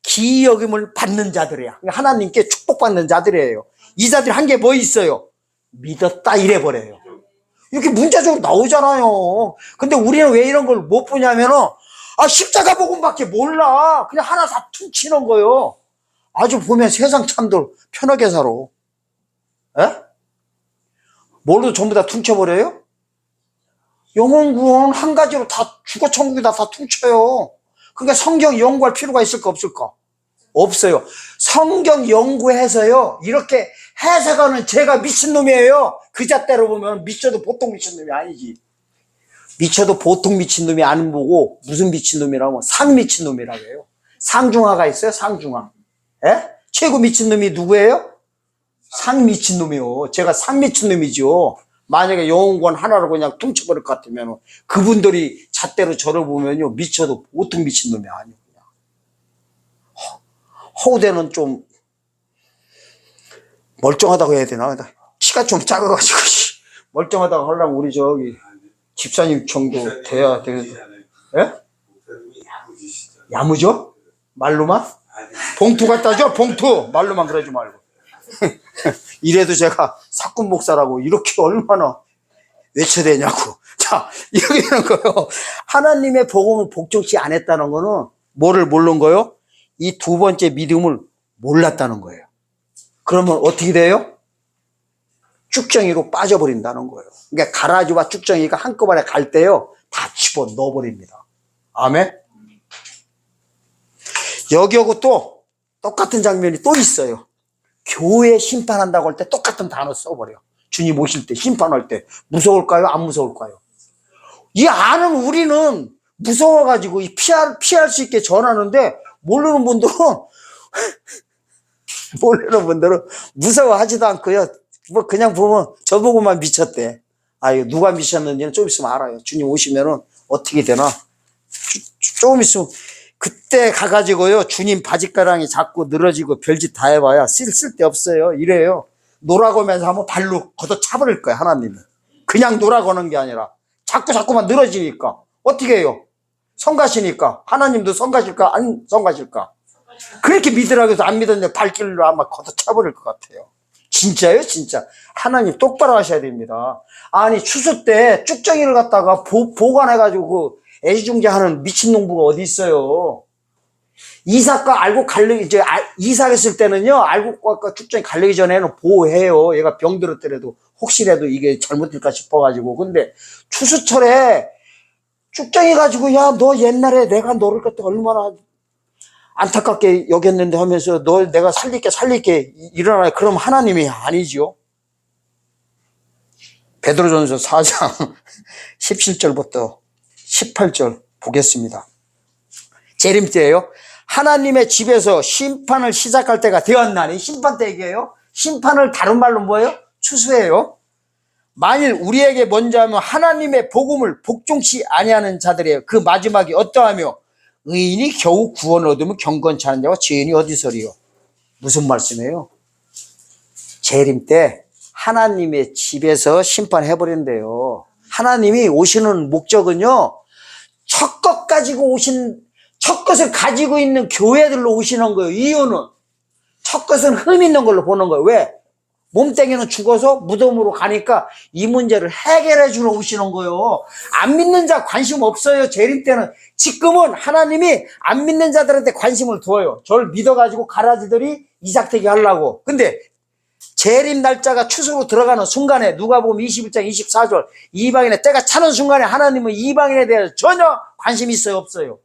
기여김을 받는 자들이야. 하나님께 축복받는 자들이에요. 이 자들이 한 게 뭐 있어요? 믿었다 이래버려요. 이렇게 문자적으로 나오잖아요. 근데 우리는 왜 이런 걸 못 보냐면은 십자가 복음밖에 몰라. 그냥 하나 다 퉁치는 거예요. 아주 보면 세상 참들 편하게 살아. 에? 뭘로 전부 다 퉁쳐버려요? 영혼구원 한 가지로 다 죽어 천국이다 다 퉁쳐요. 그러니까 성경 연구할 필요가 있을까 없을까? 없어요. 성경 연구해서요 이렇게 해석하는 제가 미친놈이에요. 그 잣대로 보면 미쳐도 보통 미친놈이 아니지. 미쳐도 보통 미친놈이 안 보고 무슨 미친놈이라고 상 미친놈이라고 해요. 상중하가 있어요. 상중하. 예? 최고 미친놈이 누구예요? 상 미친놈이요. 제가 상 미친놈이죠. 만약에 영혼권 하나로 그냥 퉁쳐버릴 것 같으면 그분들이 잣대로 저를 보면요 미쳐도 보통 미친놈이 아니에요. 허우대는 좀 멀쩡하다고 해야 되나? 키가 좀 작아가지고 멀쩡하다고 하려면 우리 저기 집사님 정도 돼야 되겠네. 예? 야무져? 말로만? 봉투 갖다 줘? 봉투! 말로만 그러지 말고. 이래도 제가 사꾼 목사라고 이렇게 얼마나 외쳐대냐고. 자, 이렇게 되는 거요. 하나님의 복음을 복종치 않았다는 거는 뭐를 모르는 거요? 이 두 번째 믿음을 몰랐다는 거예요. 그러면 어떻게 돼요? 쭉정이로 빠져버린다는 거예요. 그러니까 가라지와 쭉정이가 한꺼번에 갈 때요 다 집어 넣어버립니다. 아멘. 여기하고 또 똑같은 장면이 또 있어요. 교회 심판한다고 할 때 똑같은 단어 써버려. 주님 오실 때 심판할 때 무서울까요? 안 무서울까요? 이 아는 우리는 무서워가지고 피할 수 있게 전하는데 모르는 분들은 무서워하지도 않고요. 뭐 그냥 보면 저보고만 미쳤대. 이거 누가 미쳤는지는 좀 있으면 알아요. 주님 오시면은 어떻게 되나. 조금 있으면 그때 가가지고요 주님 바짓가랑이 잡고 늘어지고 별짓 다 해봐야 쓸데 없어요. 이래요. 노라고 하면서 한번 발로 걷어 차버릴 거야. 하나님이 그냥 노라고 하는 게 아니라 자꾸만 늘어지니까 어떻게 해요? 성가시니까. 하나님도 성가실까 안 성가실까? 그렇게 믿으라고 해서 안 믿었는데 발길로 아마 걷어 차버릴 것 같아요. 진짜요? 진짜. 하나님 똑바로 하셔야 됩니다. 아니 추수 때 쭉정이를 갖다가 보관해가지고 그 애지중지하는 미친농부가 어디 있어요? 이삭과 알곡 갈르기, 이삭 했을 때는요, 알곡과 쭉정이 갈르기 전에는 보호해요. 얘가 병들었더라도, 혹시라도 이게 잘못될까 싶어가지고. 근데 추수철에 쭉정이 가지고, 야, 너 옛날에 내가 너를 갖다 얼마나, 안타깝게 여겼는데 하면서 너 내가 살릴게 일어나. 그럼 하나님이 아니지요. 베드로전서 4장 17절부터 18절 보겠습니다. 재림 때예요. 하나님의 집에서 심판을 시작할 때가 되었나니, 심판 때 얘기해요. 심판을 다른 말로 뭐예요? 추수해요. 만일 우리에게 먼저 하면 하나님의 복음을 복종치 아니하는 자들이에요. 그 마지막이 어떠하며 의인이 겨우 구원을 얻으면 경건치 않은 자와 죄인이 어디서리요? 무슨 말씀이에요? 재림 때 하나님의 집에서 심판해버린대요. 하나님이 오시는 목적은요, 첫 것을 가지고 있는 교회들로 오시는 거예요. 이유는 첫 것은 흠 있는 걸로 보는 거예요. 왜? 몸뚱이는 죽어서 무덤으로 가니까 이 문제를 해결해 주러 오시는 거예요. 안 믿는 자 관심 없어요. 재림 때는. 지금은 하나님이 안 믿는 자들한테 관심을 두어요. 저를 믿어가지고 가라지들이 이삭되게 하려고. 근데 재림 날짜가 추수로 들어가는 순간에 누가복음 21장 24절 이방인의 때가 차는 순간에 하나님은 이방인에 대해서 전혀 관심이 있어요? 없어요?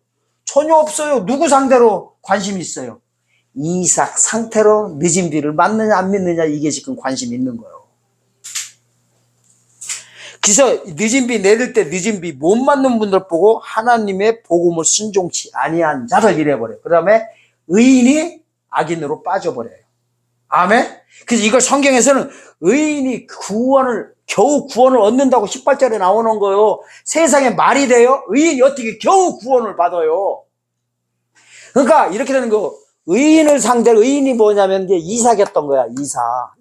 전혀 없어요. 누구 상대로 관심이 있어요? 이삭 상태로 늦은 비를 맞느냐 안 믿느냐, 이게 지금 관심이 있는 거예요. 그래서 늦은 비 내릴 때 늦은 비 못 맞는 분들 보고 하나님의 복음을 순종치 아니한 자들 이래버려요. 그 다음에 의인이 악인으로 빠져버려요. 아멘? 그래서 이걸 성경에서는 의인이 겨우 구원을 얻는다고 18절에 나오는 거예요. 세상에 말이 돼요? 의인이 어떻게 겨우 구원을 받아요? 그러니까 이렇게 되는 거, 의인이 뭐냐면 이제 이삭이었던 거야.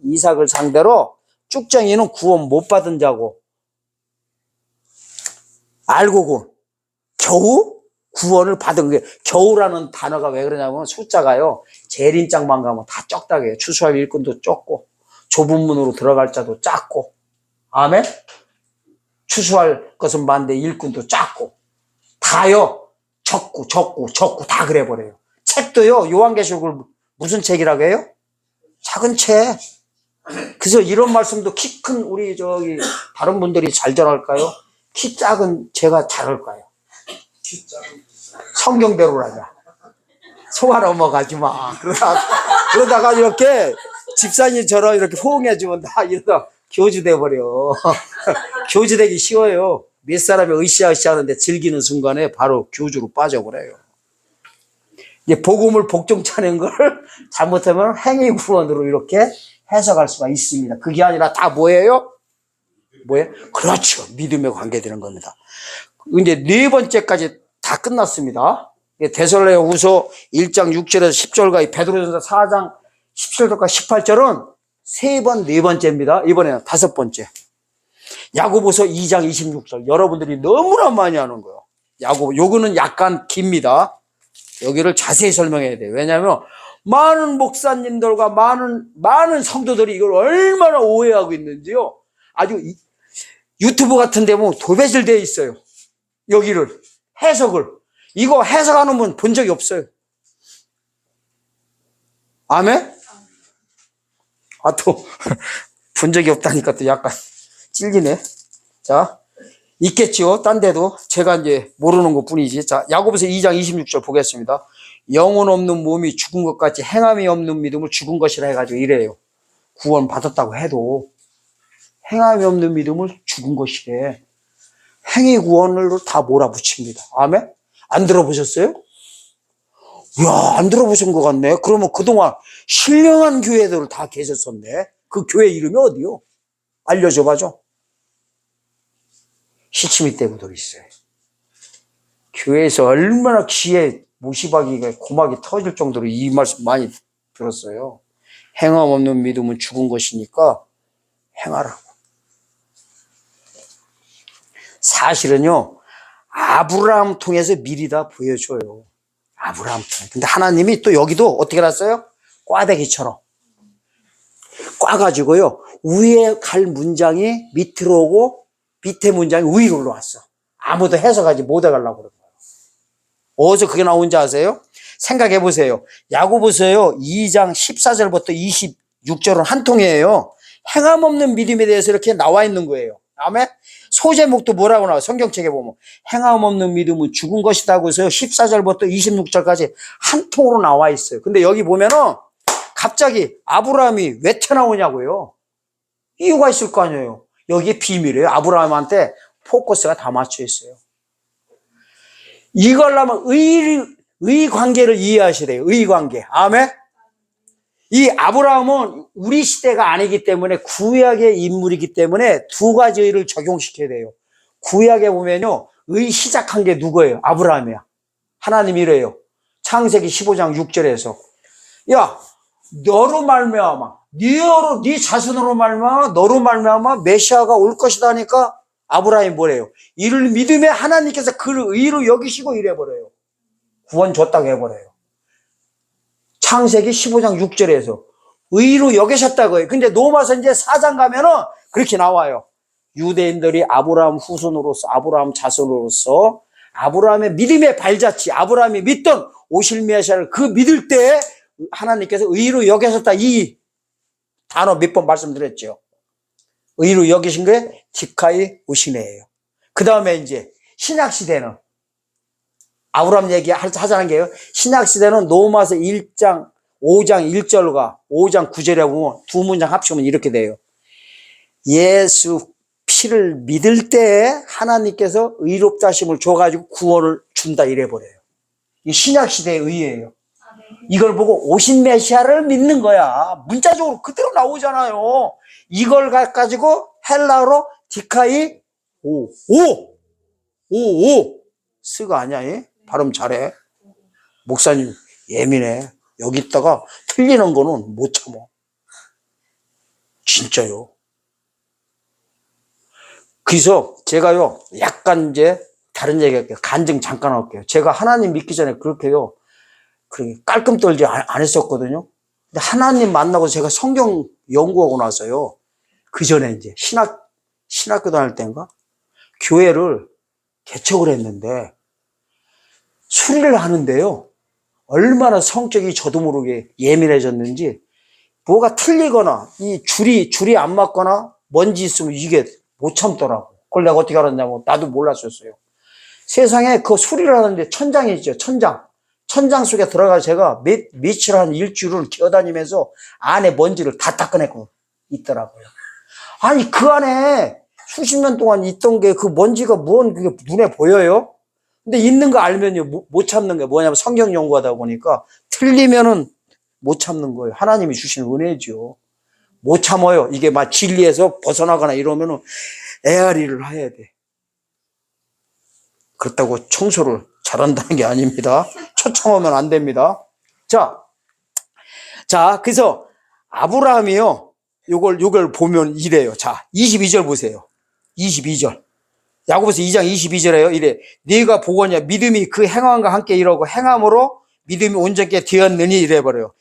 이삭을 상대로 쭉정이는 구원 못 받은 자고, 알고 겨우 구원을 받은 게, 겨우라는 단어가 왜 그러냐면 숫자가요, 재림장만 가면 다 적다게요. 추수할 일꾼도 적고, 좁은 문으로 들어갈 자도 작고, 아멘? 추수할 것은 많은데 일꾼도 작고, 다요, 적고 다 그래버려요. 책도요, 요한계시록을 무슨 책이라고 해요? 작은 책. 그래서 이런 말씀도 키 큰 우리 다른 분들이 잘 전할까요? 키 작은 제가 잘할까요? 성경대로라자. 속아 넘어가지 마. 그러다가 이렇게 집사님처럼 이렇게 호응해주면 나 이러다 교주 돼버려. 교주 되기 쉬워요. 몇 사람이 으쌰으쌰 하는데 즐기는 순간에 바로 교주로 빠져버려요. 이제 복음을 복종차는 걸 잘못하면 행위 구원으로 이렇게 해석할 수가 있습니다. 그게 아니라 다 뭐예요? 뭐예요? 그렇죠. 믿음에 관계되는 겁니다. 이제 네 번째까지 다 끝났습니다. 데살로니가후서 1장 6절에서 10절과 베드로전서 4장 17절과 18절은 네 번째입니다. 이번에는 5번째. 야고보서 2장 26절. 여러분들이 너무나 많이 하는 거예요. 요거는 약간 깁니다. 여기를 자세히 설명해야 돼요. 왜냐하면 많은 목사님들과 많은 성도들이 이걸 얼마나 오해하고 있는지요. 아주 유튜브 같은 데 보면 도배질되어 있어요. 여기를 해석을. 이거 해석하는 분 본 적이 없어요. 아멘? 또 본 적이 없다니까 또 약간 찔리네. 자, 있겠지요. 딴 데도 제가 이제 모르는 것 뿐이지. 자, 야고보서 2장 26절 보겠습니다. 영혼 없는 몸이 죽은 것 같이 행함이 없는 믿음을 죽은 것이라 해가지고 이래요. 구원 받았다고 해도 행함이 없는 믿음을 죽은 것이래. 행위 구원을 다 몰아붙입니다. 아멘? 안 들어보셨어요? 이야, 안 들어보신 것 같네. 그러면 그동안 신령한 교회들 다 계셨었네. 그 교회 이름이 어디요? 알려줘 봐줘. 시치미 떼구들이 있어요. 교회에서 얼마나 귀에 모시박이가 고막이 터질 정도로 이 말씀 많이 들었어요. 행함 없는 믿음은 죽은 것이니까 행하라고. 사실은요, 아브라함 통해서 미리 다 보여줘요. 아브라함 통해. 근데 하나님이 또 여기도 어떻게 놨어요? 꽈대기처럼 꽈가지고요, 위에 갈 문장이 밑으로 오고 밑에 문장이 위로 올라왔어. 아무도 해석하지 못해가려고 그런 거예요. 어디서 그게 나온지 아세요? 생각해 보세요. 야고보서요 2장 14절부터 26절은 한 통이에요. 행함 없는 믿음에 대해서 이렇게 나와 있는 거예요. 아멘? 소제목도 뭐라고 나와? 성경책에 보면 행함 없는 믿음은 죽은 것이다고 해서 14절부터 26절까지 한 통으로 나와 있어요. 근데 여기 보면은 갑자기 아브라함이 왜 튀어나오냐고요. 이유가 있을 거 아니에요. 여기에 비밀이에요. 아브라함한테 포커스가 다 맞춰 있어요. 이걸 하면 의 관계를 이해하셔야 돼요. 의 관계. 아멘. 이 아브라함은 우리 시대가 아니기 때문에 구약의 인물이기 때문에 두 가지 의를 적용시켜야 돼요. 구약에 보면요, 의 시작한 게 누구예요? 아브라함이야. 하나님이 이래요. 창세기 15장 6절에서 야, 너로 말미암아, 네 자손으로 말미암아, 너로 말미암아 메시아가 올 것이다 하니까 아브라함이 뭐래요? 이를 믿음에 하나님께서 그를 의로 여기시고 이래버려요. 구원 줬다고 해버려요. 창세기 15장 6절에서 의로 여기셨다고 해요. 근데 로마서 이제 4장 가면은 그렇게 나와요. 유대인들이 아브라함 후손으로서, 아브라함 자손으로서 아브라함의 믿음의 발자취, 아브라함이 믿던 오실 메시아를 그 믿을 때 하나님께서 의로 여기셨다. 이 단어 몇 번 말씀드렸죠. 의로 여기신 게 디카이 오시네예요. 그 다음에 이제 신약시대는 아브라함 얘기 하자는 게요. 신약시대는 로마서 1장 5장 1절과 5장 9절에 보면 두 문장 합치면 이렇게 돼요. 예수 피를 믿을 때 하나님께서 의롭다 하심을 줘가지고 구원을 준다 이래버려요. 이 신약시대의 의예요. 이걸 보고 오신 메시아를 믿는 거야. 문자적으로 그대로 나오잖아요. 이걸 가지고 헬라어로 디카이 오 스가 아니야. 예? 발음 잘해. 목사님 예민해. 여기 있다가 틀리는 거는 못 참어. 진짜요. 그래서 제가요 약간 이제 다른 얘기 할게요. 간증 잠깐 할게요. 제가 하나님 믿기 전에 그렇게요 그렇게 깔끔 떨지 안 했었거든요. 근데 하나님 만나고 제가 성경 연구하고 나서요 그 전에 이제 신학교 다닐 때인가 교회를 개척을 했는데 수리를 하는데요 얼마나 성격이 저도 모르게 예민해졌는지 뭐가 틀리거나 이 줄이 안 맞거나 먼지 있으면 이게 못 참더라고. 그걸 내가 어떻게 알았냐면 나도 몰랐었어요. 세상에 그 수리를 하는데 천장이 있죠. 천장 속에 들어가서 제가 며칠 한 일주일을 기어다니면서 안에 먼지를 다 닦아내고 있더라고요. 아니 그 안에 수십 년 동안 있던 게 그 먼지가 그게 눈에 보여요? 근데 있는 거 알면요 못 참는 게 뭐냐면 성경 연구하다 보니까 틀리면은 못 참는 거예요. 하나님이 주신 은혜죠. 못 참아요. 이게 막 진리에서 벗어나거나 이러면은 에아리를 해야 돼. 그렇다고 청소를 잘한다는 게 아닙니다. 초청하면 안 됩니다. 자, 그래서 아브라함이요. 요걸 보면 이래요. 자, 22절 보세요. 22절. 야고보서 2장 22절에요. 이래. 네가 보거냐 믿음이 그 행함과 함께 이러고 행함으로 믿음이 온전케 되었느니 이래버려요.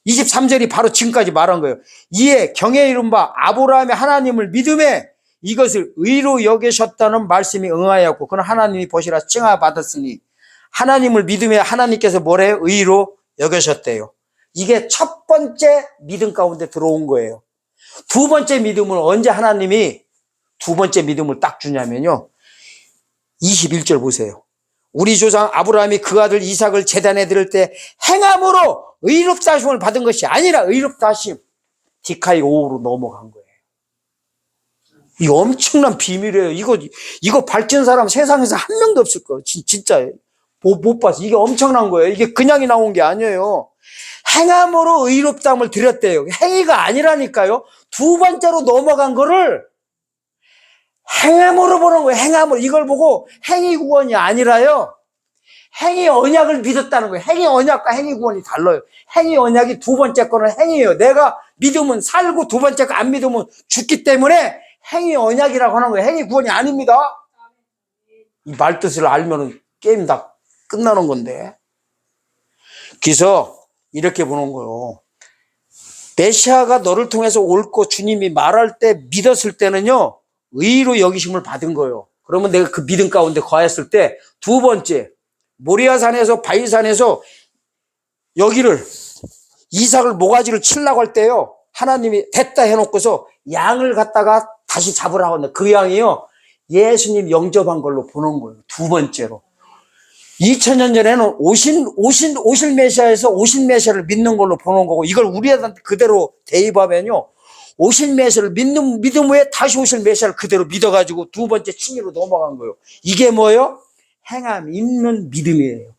23절이 바로 지금까지 말한 거예요. 이에 경에 이른 바 아브라함의 하나님을 믿음에 이것을 의로 여기셨다는 말씀이 응하였고 그는 하나님이 보시라 칭하받았으니 하나님을 믿음에 하나님께서 뭐래요? 의로 여기셨대요. 이게 첫 번째 믿음 가운데 들어온 거예요. 두 번째 믿음은 언제 하나님이 두 번째 믿음을 딱 주냐면요. 21절 보세요. 우리 조상 아브라함이 그 아들 이삭을 제단에 드릴 때 행함으로 의롭다 하심을 받은 것이 아니라 의롭다 하심 디카이 5로 넘어간 거예요. 이 엄청난 비밀이에요. 이거 밝힌 사람 세상에서 한 명도 없을 거예요. 진짜예요. 못 봤어. 이게 엄청난 거예요. 이게 그냥이 나온 게 아니에요. 행함으로 의롭다함을 드렸대요. 행위가 아니라니까요. 두 번째로 넘어간 거를 행함으로 보는 거예요. 행함으로. 이걸 보고 행위 구원이 아니라요. 행위 언약을 믿었다는 거예요. 행위 언약과 행위 구원이 달라요. 행위 언약이 두 번째 거는 행위예요. 내가 믿으면 살고 두 번째 거 안 믿으면 죽기 때문에 행위 언약이라고 하는 거예요. 행위 구원이 아닙니다. 이 말뜻을 알면 게임 다 끝나는 건데. 그래서 이렇게 보는 거예요. 메시아가 너를 통해서 올 거 주님이 말할 때 믿었을 때는요. 의로 여기심을 받은 거예요. 그러면 내가 그 믿음 가운데 거했을 때 두 번째 모리아산에서 바위산에서 여기를 이삭을 모가지를 치려고 할 때요. 하나님이 됐다 해놓고서 양을 갖다가 다시 잡으라고 한다. 그 양이요, 예수님 영접한 걸로 보는 거예요. 두 번째로. 2000년 전에는 오실 메시아에서 오실 메시아를 믿는 걸로 보는 거고, 이걸 우리한테 그대로 대입하면요, 오실 메시아를 믿음 후에 다시 오실 메시아를 그대로 믿어가지고 두 번째 층위로 넘어간 거예요. 이게 뭐예요? 행함 있는 믿음이에요.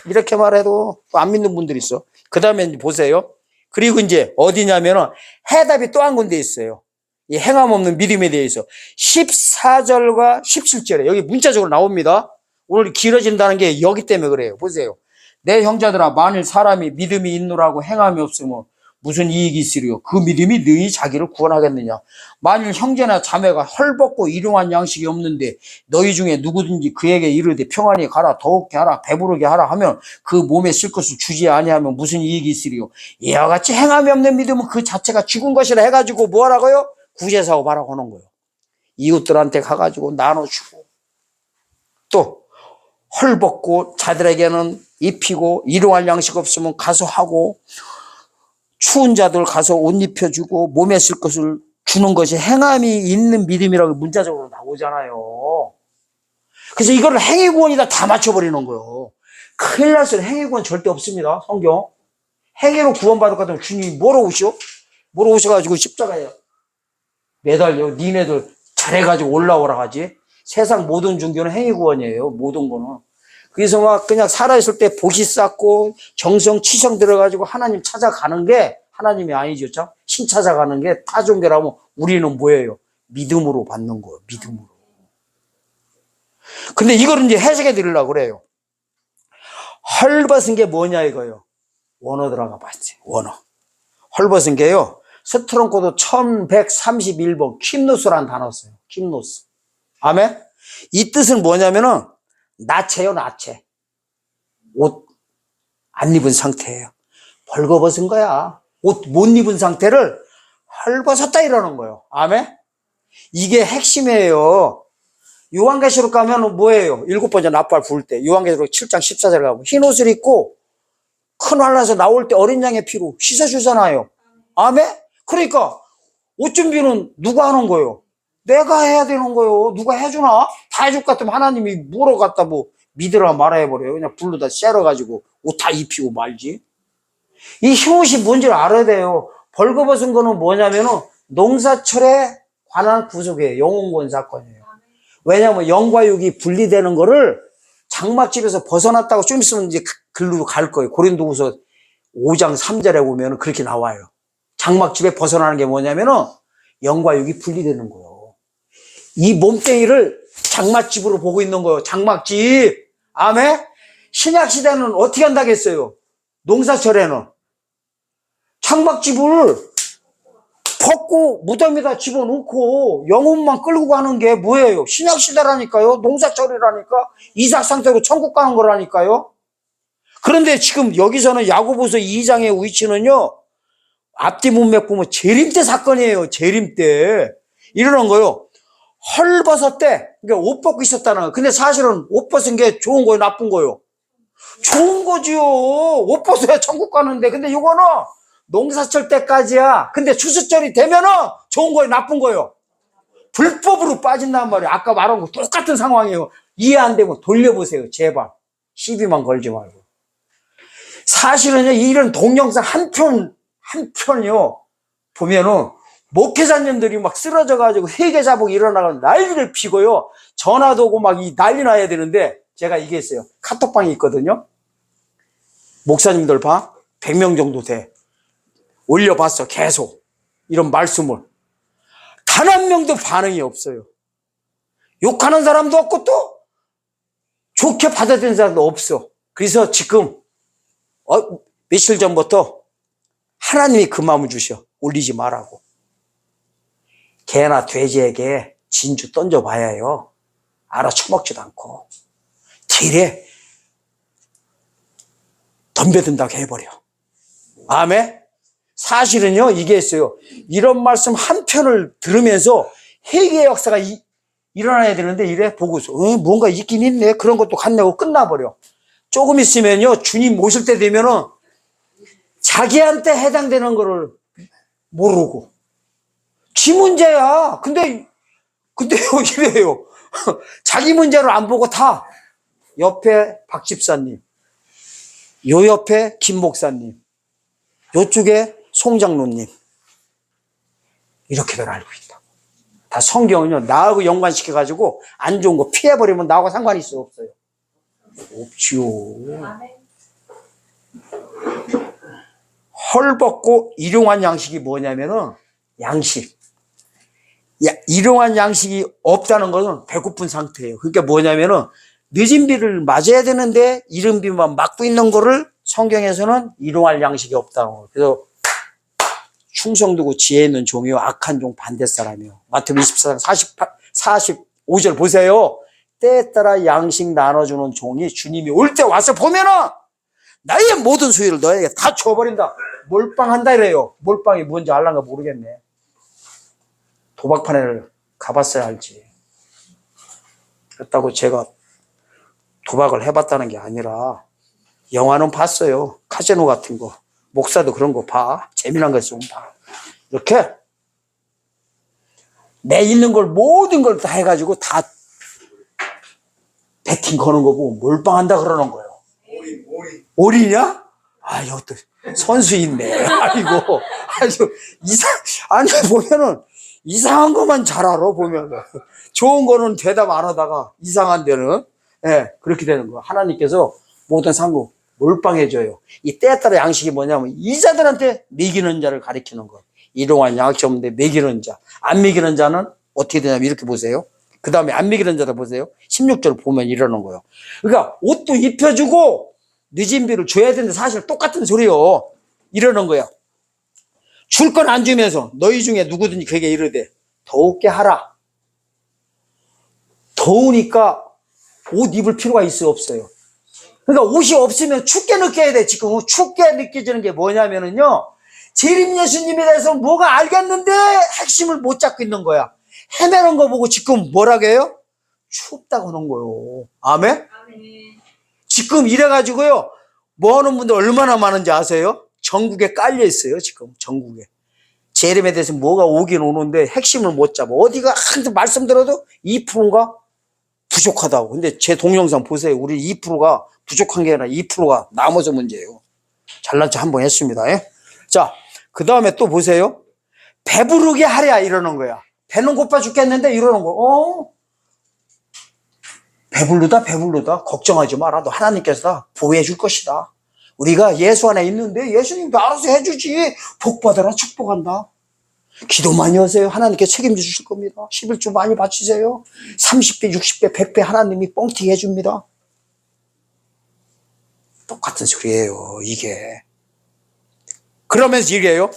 이렇게 말해도 안 믿는 분들이 있어. 그 다음에 보세요. 그리고 이제 어디냐면은 해답이 또 한 군데 있어요. 이 행함 없는 믿음에 대해서 14절과 17절에 여기 문자적으로 나옵니다. 오늘 길어진다는 게 여기 때문에 그래요. 보세요. 내 형제들아, 만일 사람이 믿음이 있노라고 행함이 없으면 무슨 이익이 있으리요? 그 믿음이 너희 자기를 구원하겠느냐? 만일 형제나 자매가 헐벗고 일용할 양식이 없는데 너희 중에 누구든지 그에게 이르되 평안히 가라, 더욱게 하라, 배부르게 하라 하면 그 몸에 쓸 것을 주지 아니하면 무슨 이익이 있으리요? 이와 같이 행함이 없는 믿음은 그 자체가 죽은 것이라 해가지고 뭐 하라고요? 구제사업 하라고 하는 거예요. 이웃들한테 가가지고 나눠주고, 또 헐벗고 자들에게는 입히고, 일용할 양식 없으면 가서 하고, 추운 자들 가서 옷 입혀주고, 몸에 쓸 것을 주는 것이 행함이 있는 믿음이라고 문자적으로 나오잖아요. 그래서 이걸 행위구원이다 다 맞춰버리는 거예요. 큰일 났어요. 행위구원 절대 없습니다. 성경. 행위로 구원받을 것 같으면 주님이 뭐로 오시오? 뭐로 오셔가지고 십자가에 매달려 니네들 잘해가지고 올라오라 하지. 세상 모든 종교는 행위구원이에요. 모든 거는. 그래서 막 그냥 살아있을 때 보시 쌓고 정성 치성 들어가지고 하나님 찾아가는 게 하나님이 아니죠. 신 찾아가는 게 타 종교라면 우리는 뭐예요? 믿음으로 받는 거예요. 믿음으로. 근데 이걸 이제 해석해 드리려고 그래요. 헐벗은 게 뭐냐 이거요. 원어 들어가 봤어요. 원어. 헐벗은 게요, 스트롱 코드 1131번 킴노스라는 단어 써요. 킴노스. 아멘? 이 뜻은 뭐냐면은 나체요, 나체. 옷 안 입은 상태예요. 벌거벗은 거야. 옷 못 입은 상태를 헐벗었다 이러는 거예요. 아멘? 이게 핵심이에요. 요한계시록 가면 뭐예요? 7번째 납발 부을 때 요한계시록 7장 14절 가면 흰 옷을 입고 큰 환란에서 나올 때 어린 양의 피로 씻어주잖아요. 아멘? 그러니까 옷 준비는 누가 하는 거예요? 내가 해야 되는 거예요. 누가 해주나? 다 해줄 것 같으면 하나님이 뭐로 갖다 뭐 믿으라 말아버려요. 그냥 불로다 쎄러가지고 옷 다 입히고 말지. 이 흰옷이 뭔지를 알아야 돼요. 벌거벗은 거는 뭐냐면은 농사철에 관한 구속이에요. 영혼권 사건이에요. 왜냐하면 영과 육이 분리되는 거를 장막집에서 벗어났다고 좀 있으면 이제 글로 갈 거예요. 고린도후서 5장 3절에 보면 그렇게 나와요. 장막집에 벗어나는 게 뭐냐면은 영과 육이 분리되는 거예요. 이 몸뚱이를 장막집으로 보고 있는 거예요. 장막집. 아멘? 신약시대는 어떻게 한다겠어요? 농사철에는 장막집을 벗고 무덤에다 집어넣고 영혼만 끌고 가는 게 뭐예요? 신약시대라니까요. 농사철이라니까. 이삭상태로 천국 가는 거라니까요. 그런데 지금 여기서는 야고보서 2장의 위치는요, 앞뒤 문맥 보면 재림 때 사건이에요. 재림 때. 이러는 거요. 헐벗었 때, 그러니까 옷 벗고 있었다는 거예요. 근데 사실은 옷 벗은 게 좋은 거예요? 나쁜 거예요? 좋은 거지요. 옷 벗어야 천국 가는데. 근데 이거는 농사철 때까지야. 근데 추수철이 되면은 좋은 거예요? 나쁜 거예요? 불법으로 빠진단 말이에요. 아까 말한 거 똑같은 상황이에요. 이해 안 되면 돌려보세요. 제발. 시비만 걸지 말고. 사실은요, 이런 동영상 한 편이요, 보면은, 목회자님들이 막 쓰러져가지고 회개자복 일어나가지고 난리를 피고요, 전화도 오고 막 이 난리 나야 되는데, 제가 이게 있어요. 카톡방이 있거든요. 목사님들 방, 100명 정도 돼. 올려봤어, 계속. 이런 말씀을. 단 한 명도 반응이 없어요. 욕하는 사람도 없고 또, 좋게 받아들이는 사람도 없어. 그래서 지금, 며칠 전부터 하나님이 그 마음을 주셔. 올리지 말라고. 개나 돼지에게 진주 던져봐야요, 알아쳐먹지도 않고 딜에 덤벼든다고 해버려. 아멘? 사실은요, 이게 있어요. 이런 말씀 한 편을 들으면서 회개의 역사가 일어나야 되는데, 이래 보고서 뭔가 있긴 있네, 그런 것도 간내고 끝나버려. 조금 있으면요, 주님 모실 때 되면은 자기한테 해당되는 거를 모르고 지 문제야. 근데요, 이래요. 자기 문제를 안 보고 다 옆에 박 집사님, 요 옆에 김 목사님, 요쪽에 송 장로님, 이렇게들 알고 있다. 다 성경은요, 나하고 연관시켜가지고 안 좋은 거 피해버리면 나하고 상관이 있어, 없어요? 없지요. 헐벗고 일용한 양식이 뭐냐면은, 양식. 일용한 양식이 없다는 것은 배고픈 상태예요. 그러니까 뭐냐면은, 늦은 비를 맞아야 되는데, 이른 비만 맞고 있는 거를 성경에서는 일용할 양식이 없다는 거예요. 그래서 충성되고 지혜 있는 종이요, 악한 종 반대 사람이요. 마태복음 24장 45절 보세요. 때에 따라 양식 나눠주는 종이 주님이 올 때 와서 보면은 나의 모든 수위를 너에게 다 줘버린다. 몰빵한다 이래요. 몰빵이 뭔지 알란가 모르겠네. 도박판을 가봤어야 알지. 그렇다고 제가 도박을 해봤다는 게 아니라 영화는 봤어요. 카지노 같은 거. 목사도 그런 거 봐. 재미난 거 있으면 봐. 이렇게 내 있는 걸 모든 걸 다 해가지고 다 배팅 거는 거 보고 몰빵한다 그러는 거예요. 올인이야? 아, 이것도 선수 있네. 아이고, 아주 아니, 보면은 이상한 것만 잘 알아, 보면은. 좋은 거는 대답 안 하다가 이상한 데는, 예, 그렇게 되는 거야. 하나님께서 모든 상고 몰빵해줘요. 이 때에 따라 양식이 뭐냐면, 이자들한테 먹이는 자를 가리키는 거. 일용할 양식 없는데 먹이는 자. 안 먹이는 자는 어떻게 되냐면, 이렇게 보세요. 그 다음에 안 먹이는 자들 보세요. 16절 보면 이러는 거예요. 그러니까 옷도 입혀주고 늦은 비를 줘야 되는데 사실 똑같은 소리요. 이러는 거야. 줄 건 안 주면서 너희 중에 누구든지 그에게 이르되 더욱게 하라. 더우니까 옷 입을 필요가 있어요, 없어요? 그러니까 옷이 없으면 춥게 느껴야 돼. 지금 춥게 느껴지는 게 뭐냐면은요, 재림 예수님에 대해서 뭐가 알겠는데 핵심을 못 잡고 있는 거야. 헤매는 거 보고 지금 뭐라고 해요? 춥다고 하는 거예요. 아멘? 아멘. 지금 이래가지고요, 뭐 하는 분들 얼마나 많은지 아세요? 전국에 깔려 있어요, 지금, 전국에. 재림에 대해서 뭐가 오긴 오는데 핵심을 못 잡아. 어디가 한테 말씀 들어도 2%인가 부족하다고. 근데 제 동영상 보세요. 우리 2%가 부족한 게 아니라 2%가 나머지 문제예요. 잘난 체 한번 했습니다. 예? 자, 그 다음에 또 보세요. 배부르게 하랴 이러는 거야. 배는 고파 죽겠는데 이러는 거. 배부르다. 걱정하지 마라. 너 하나님께서 다 보호해 줄 것이다. 우리가 예수 안에 있는데 예수님도 알아서 해주지. 복 받아라, 축복한다. 기도 많이 하세요. 하나님께 책임져 주실 겁니다. 11조 많이 바치세요. 30배, 60배, 100배 하나님이 뻥튀기 해줍니다. 똑같은 소리예요, 이게. 그러면서 이게요,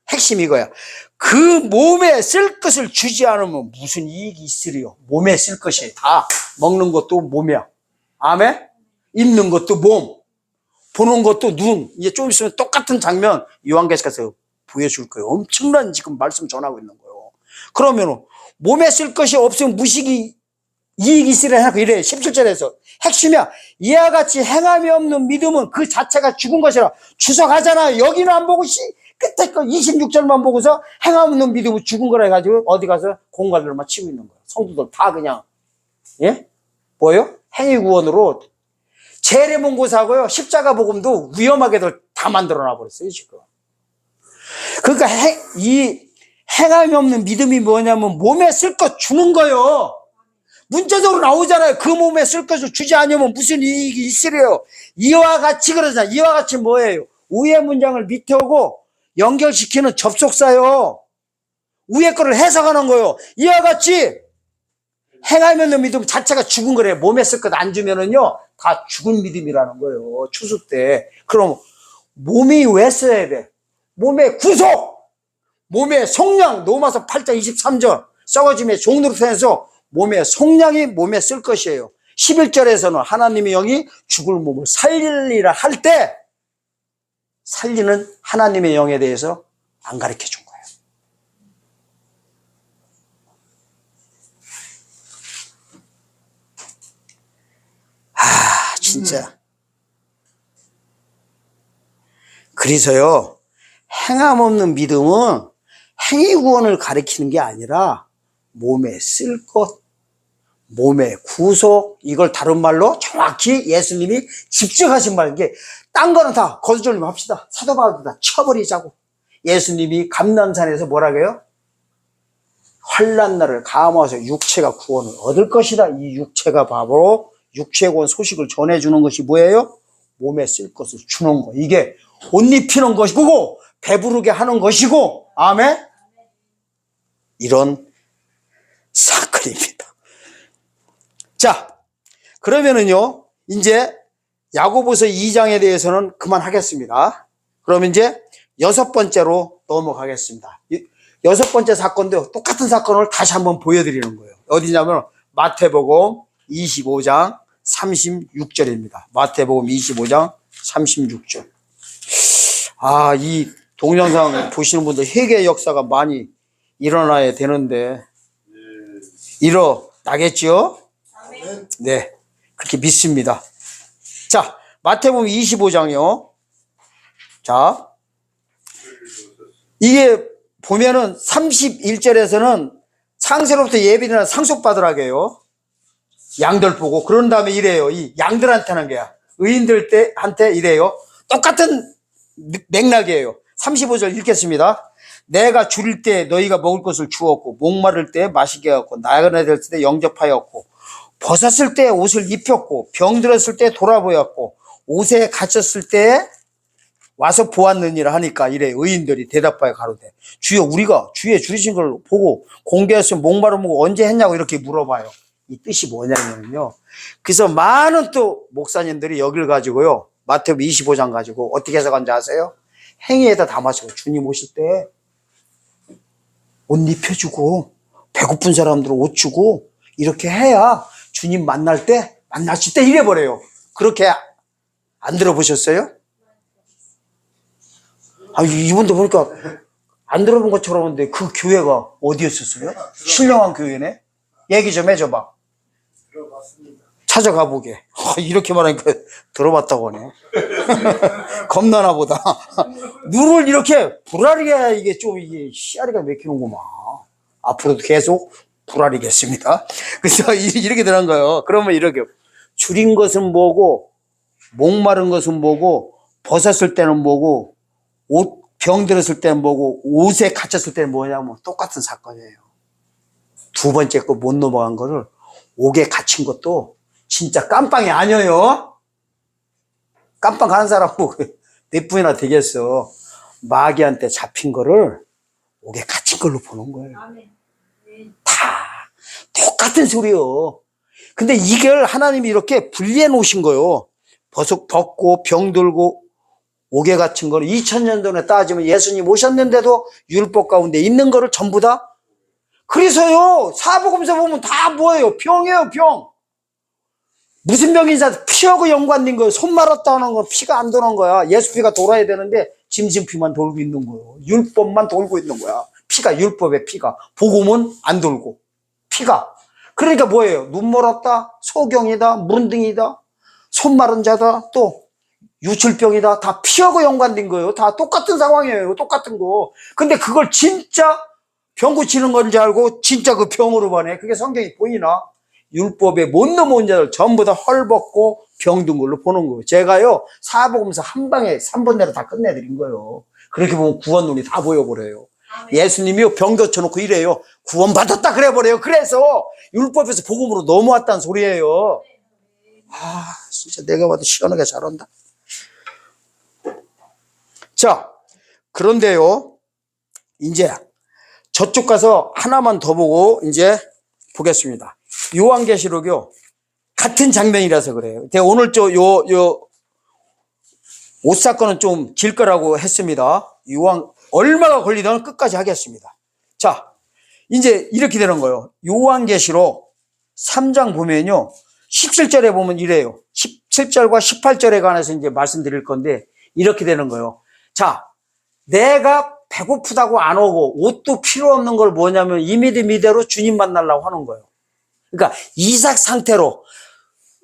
핵심 이거야. 그 몸에 쓸 것을 주지 않으면 무슨 이익이 있으리요? 몸에 쓸 것이 다 먹는 것도 몸이야. 아멘? 입는 것도 몸, 보는 것도 눈. 이제 좀 있으면 똑같은 장면 요한계시록에서 보여줄 거예요. 엄청난 지금 말씀 전하고 있는 거예요. 그러면 몸에 쓸 것이 없으면 무식이 이익이 있으려 해놓고 이래. 17절에서 핵심이야. 이와 같이 행함이 없는 믿음은 그 자체가 죽은 것이라 주석하잖아. 여기는 안 보고 끝에 거 26절만 보고서 행함 없는 믿음은 죽은 거라 해가지고 어디 가서 공갈들만 치고 있는 거야. 성도들 다 그냥, 예? 뭐예요? 행위구원으로 재래문고사하고요, 십자가 복음도 위험하게들 다 만들어 놔버렸어요, 지금. 그러니까 이 행함이 없는 믿음이 뭐냐면 몸에 쓸 것 주는 거예요. 문자적으로 나오잖아요. 그 몸에 쓸 것을 주지 않으면 무슨 이익이 있으래요. 이와 같이 그러잖아요. 이와 같이 뭐예요? 위의 문장을 밑에 오고 연결시키는 접속사요. 위의 거를 해석하는 거예요. 이와 같이 행함이 없는 믿음 자체가 죽은 거래요. 몸에 쓸 것 안 주면은요, 다 죽은 믿음이라는 거예요. 추수 때. 그럼 몸이 왜 써야 돼? 몸의 구속, 몸의 속량, 로마서 8장 23절, 썩어짐의 종노릇해서 몸의 속량이 몸에 쓸 것이에요. 11절에서는 하나님의 영이 죽을 몸을 살리리라 할 때 살리는 하나님의 영에 대해서 안 가르쳐 준 거예요. 진짜. 그래서요, 행함 없는 믿음은 행위 구원을 가리키는 게 아니라 몸에 쓸 것, 몸의 구속, 이걸 다른 말로 정확히 예수님이 집중하신 말인 게, 딴 거는 다 거두절림 합시다. 사도 바울도 다 쳐버리자고. 예수님이 감람산에서 뭐라고 해요? 환난 날을 감화해서 육체가 구원을 얻을 것이다. 이 육체가 바로 육체의 구원 소식을 전해주는 것이 뭐예요? 몸에 쓸 것을 주는 거. 이게 옷 입히는 것이고 배부르게 하는 것이고, 아멘? 이런 사건입니다. 자, 그러면은요, 이제 야고보서 2장에 대해서는 그만하겠습니다. 그러면 이제 6번째로 넘어가겠습니다. 6번째 사건도 똑같은 사건을 다시 한번 보여드리는 거예요. 어디냐면 마태복음 25장 36절입니다. 마태복음 25장 36절. 아, 이 동영상 보시는 분들 회개의 역사가 많이 일어나야 되는데 일어나겠죠? 네, 그렇게 믿습니다. 자, 마태복음 25장이요. 자, 이게 보면은 31절에서는 창세로부터 예비되는 상속받으라고 해요. 양들 보고. 그런 다음에 이래요. 이 양들한테 하는 거야. 의인들한테 이래요. 똑같은 맥락이에요. 35절 읽겠습니다. 내가 줄일 때 너희가 먹을 것을 주었고, 목마를 때 마시게 하였고, 나그네 될 때 영접하였고, 벗었을 때 옷을 입혔고, 병들었을 때 돌아보였고, 옷에 갇혔을 때 와서 보았느니라 하니까 이래 의인들이 대답하여 가로되 주여 우리가 주의 줄이신 걸 보고 공개했으면 목마름 먹고 언제 했냐고 이렇게 물어봐요. 이 뜻이 뭐냐면요, 그래서 많은 또 목사님들이 여기를 가지고요, 마태복음 25장 가지고 어떻게 해석한지 아세요? 행위에다 담아서 주님 오실 때 옷 입혀주고 배고픈 사람들 옷 주고 이렇게 해야 주님 만나실 때 이래버려요. 그렇게 안 들어보셨어요? 아, 이분도 보니까 안 들어본 것처럼 하는데 그 교회가 어디였었어요? 신령한 교회네? 얘기 좀 해줘봐. 들어봤습니다. 찾아가 보게. 이렇게 말하니까 들어봤다고 하네. 겁나나 보다. 눈을 이렇게 불알이게 이게 좀 이게 씨알이가 맥히는구만. 앞으로도 계속 불알이겠습니다. 그래서 이렇게 되는 거예요. 그러면 이렇게 줄인 것은 뭐고, 목마른 것은 뭐고, 벗었을 때는 뭐고, 옷 병들었을 때는 뭐고, 옷에 갇혔을 때는 뭐냐면 똑같은 사건이에요. 두 번째 거 못 넘어간 거를 옥에 갇힌 것도 진짜 깜빵이 아니에요. 깜빵 가는 사람 뭐 몇 분이나 되겠어. 마귀한테 잡힌 거를 옥에 갇힌 걸로 보는 거예요. 다 똑같은 소리요. 근데 이걸 하나님이 이렇게 분리해 놓으신 거예요. 벗고 병들고 옥에 갇힌 거는 2000년 전에 따지면 예수님 오셨는데도 율법 가운데 있는 거를 전부 다. 그래서요, 사복음서 보면 다 뭐예요? 병이에요, 병. 무슨 병인지 피하고 연관된 거예요. 손 말았다는 건 피가 안 도는 거야. 예수 피가 돌아야 되는데 짐승피만 돌고 있는 거예요. 율법만 돌고 있는 거야. 피가, 율법의 피가. 복음은 안 돌고 피가. 그러니까 뭐예요? 눈 멀었다, 소경이다, 문둥이다, 손 마른 자다, 또 유출병이다. 다 피하고 연관된 거예요. 다 똑같은 상황이에요. 똑같은 거. 근데 그걸 진짜 병 고치는 건지 알고 진짜 그 병으로 보네. 그게 성경이 보이나? 율법에 못 넘어온 자들 전부 다 헐벗고 병든 걸로 보는 거예요. 제가요, 사복음서 한 방에 3번 내로 다 끝내드린 거예요. 그렇게 보면 구원론이 다 보여버려요. 예수님이 병 고쳐놓고 이래요. 구원받았다 그래버려요. 그래서 율법에서 복음으로 넘어왔다는 소리예요. 아, 진짜 내가 봐도 시원하게 잘한다. 자, 그런데요, 이제 저쪽 가서 하나만 더 보고 이제 보겠습니다. 요한계시록이요, 같은 장면이라서 그래요. 근데 오늘 옷 사건은 좀 길 거라고 했습니다. 얼마가 걸리든 끝까지 하겠습니다. 자, 이제 이렇게 되는 거예요. 요한계시록 3장 보면요, 17절에 보면 이래요. 17절과 18절에 관해서 이제 말씀드릴 건데, 이렇게 되는 거예요. 자, 내가 배고프다고 안 오고 옷도 필요 없는 걸 뭐냐면 이미대로 주님 만나려고 하는 거예요. 그러니까 이삭 상태로,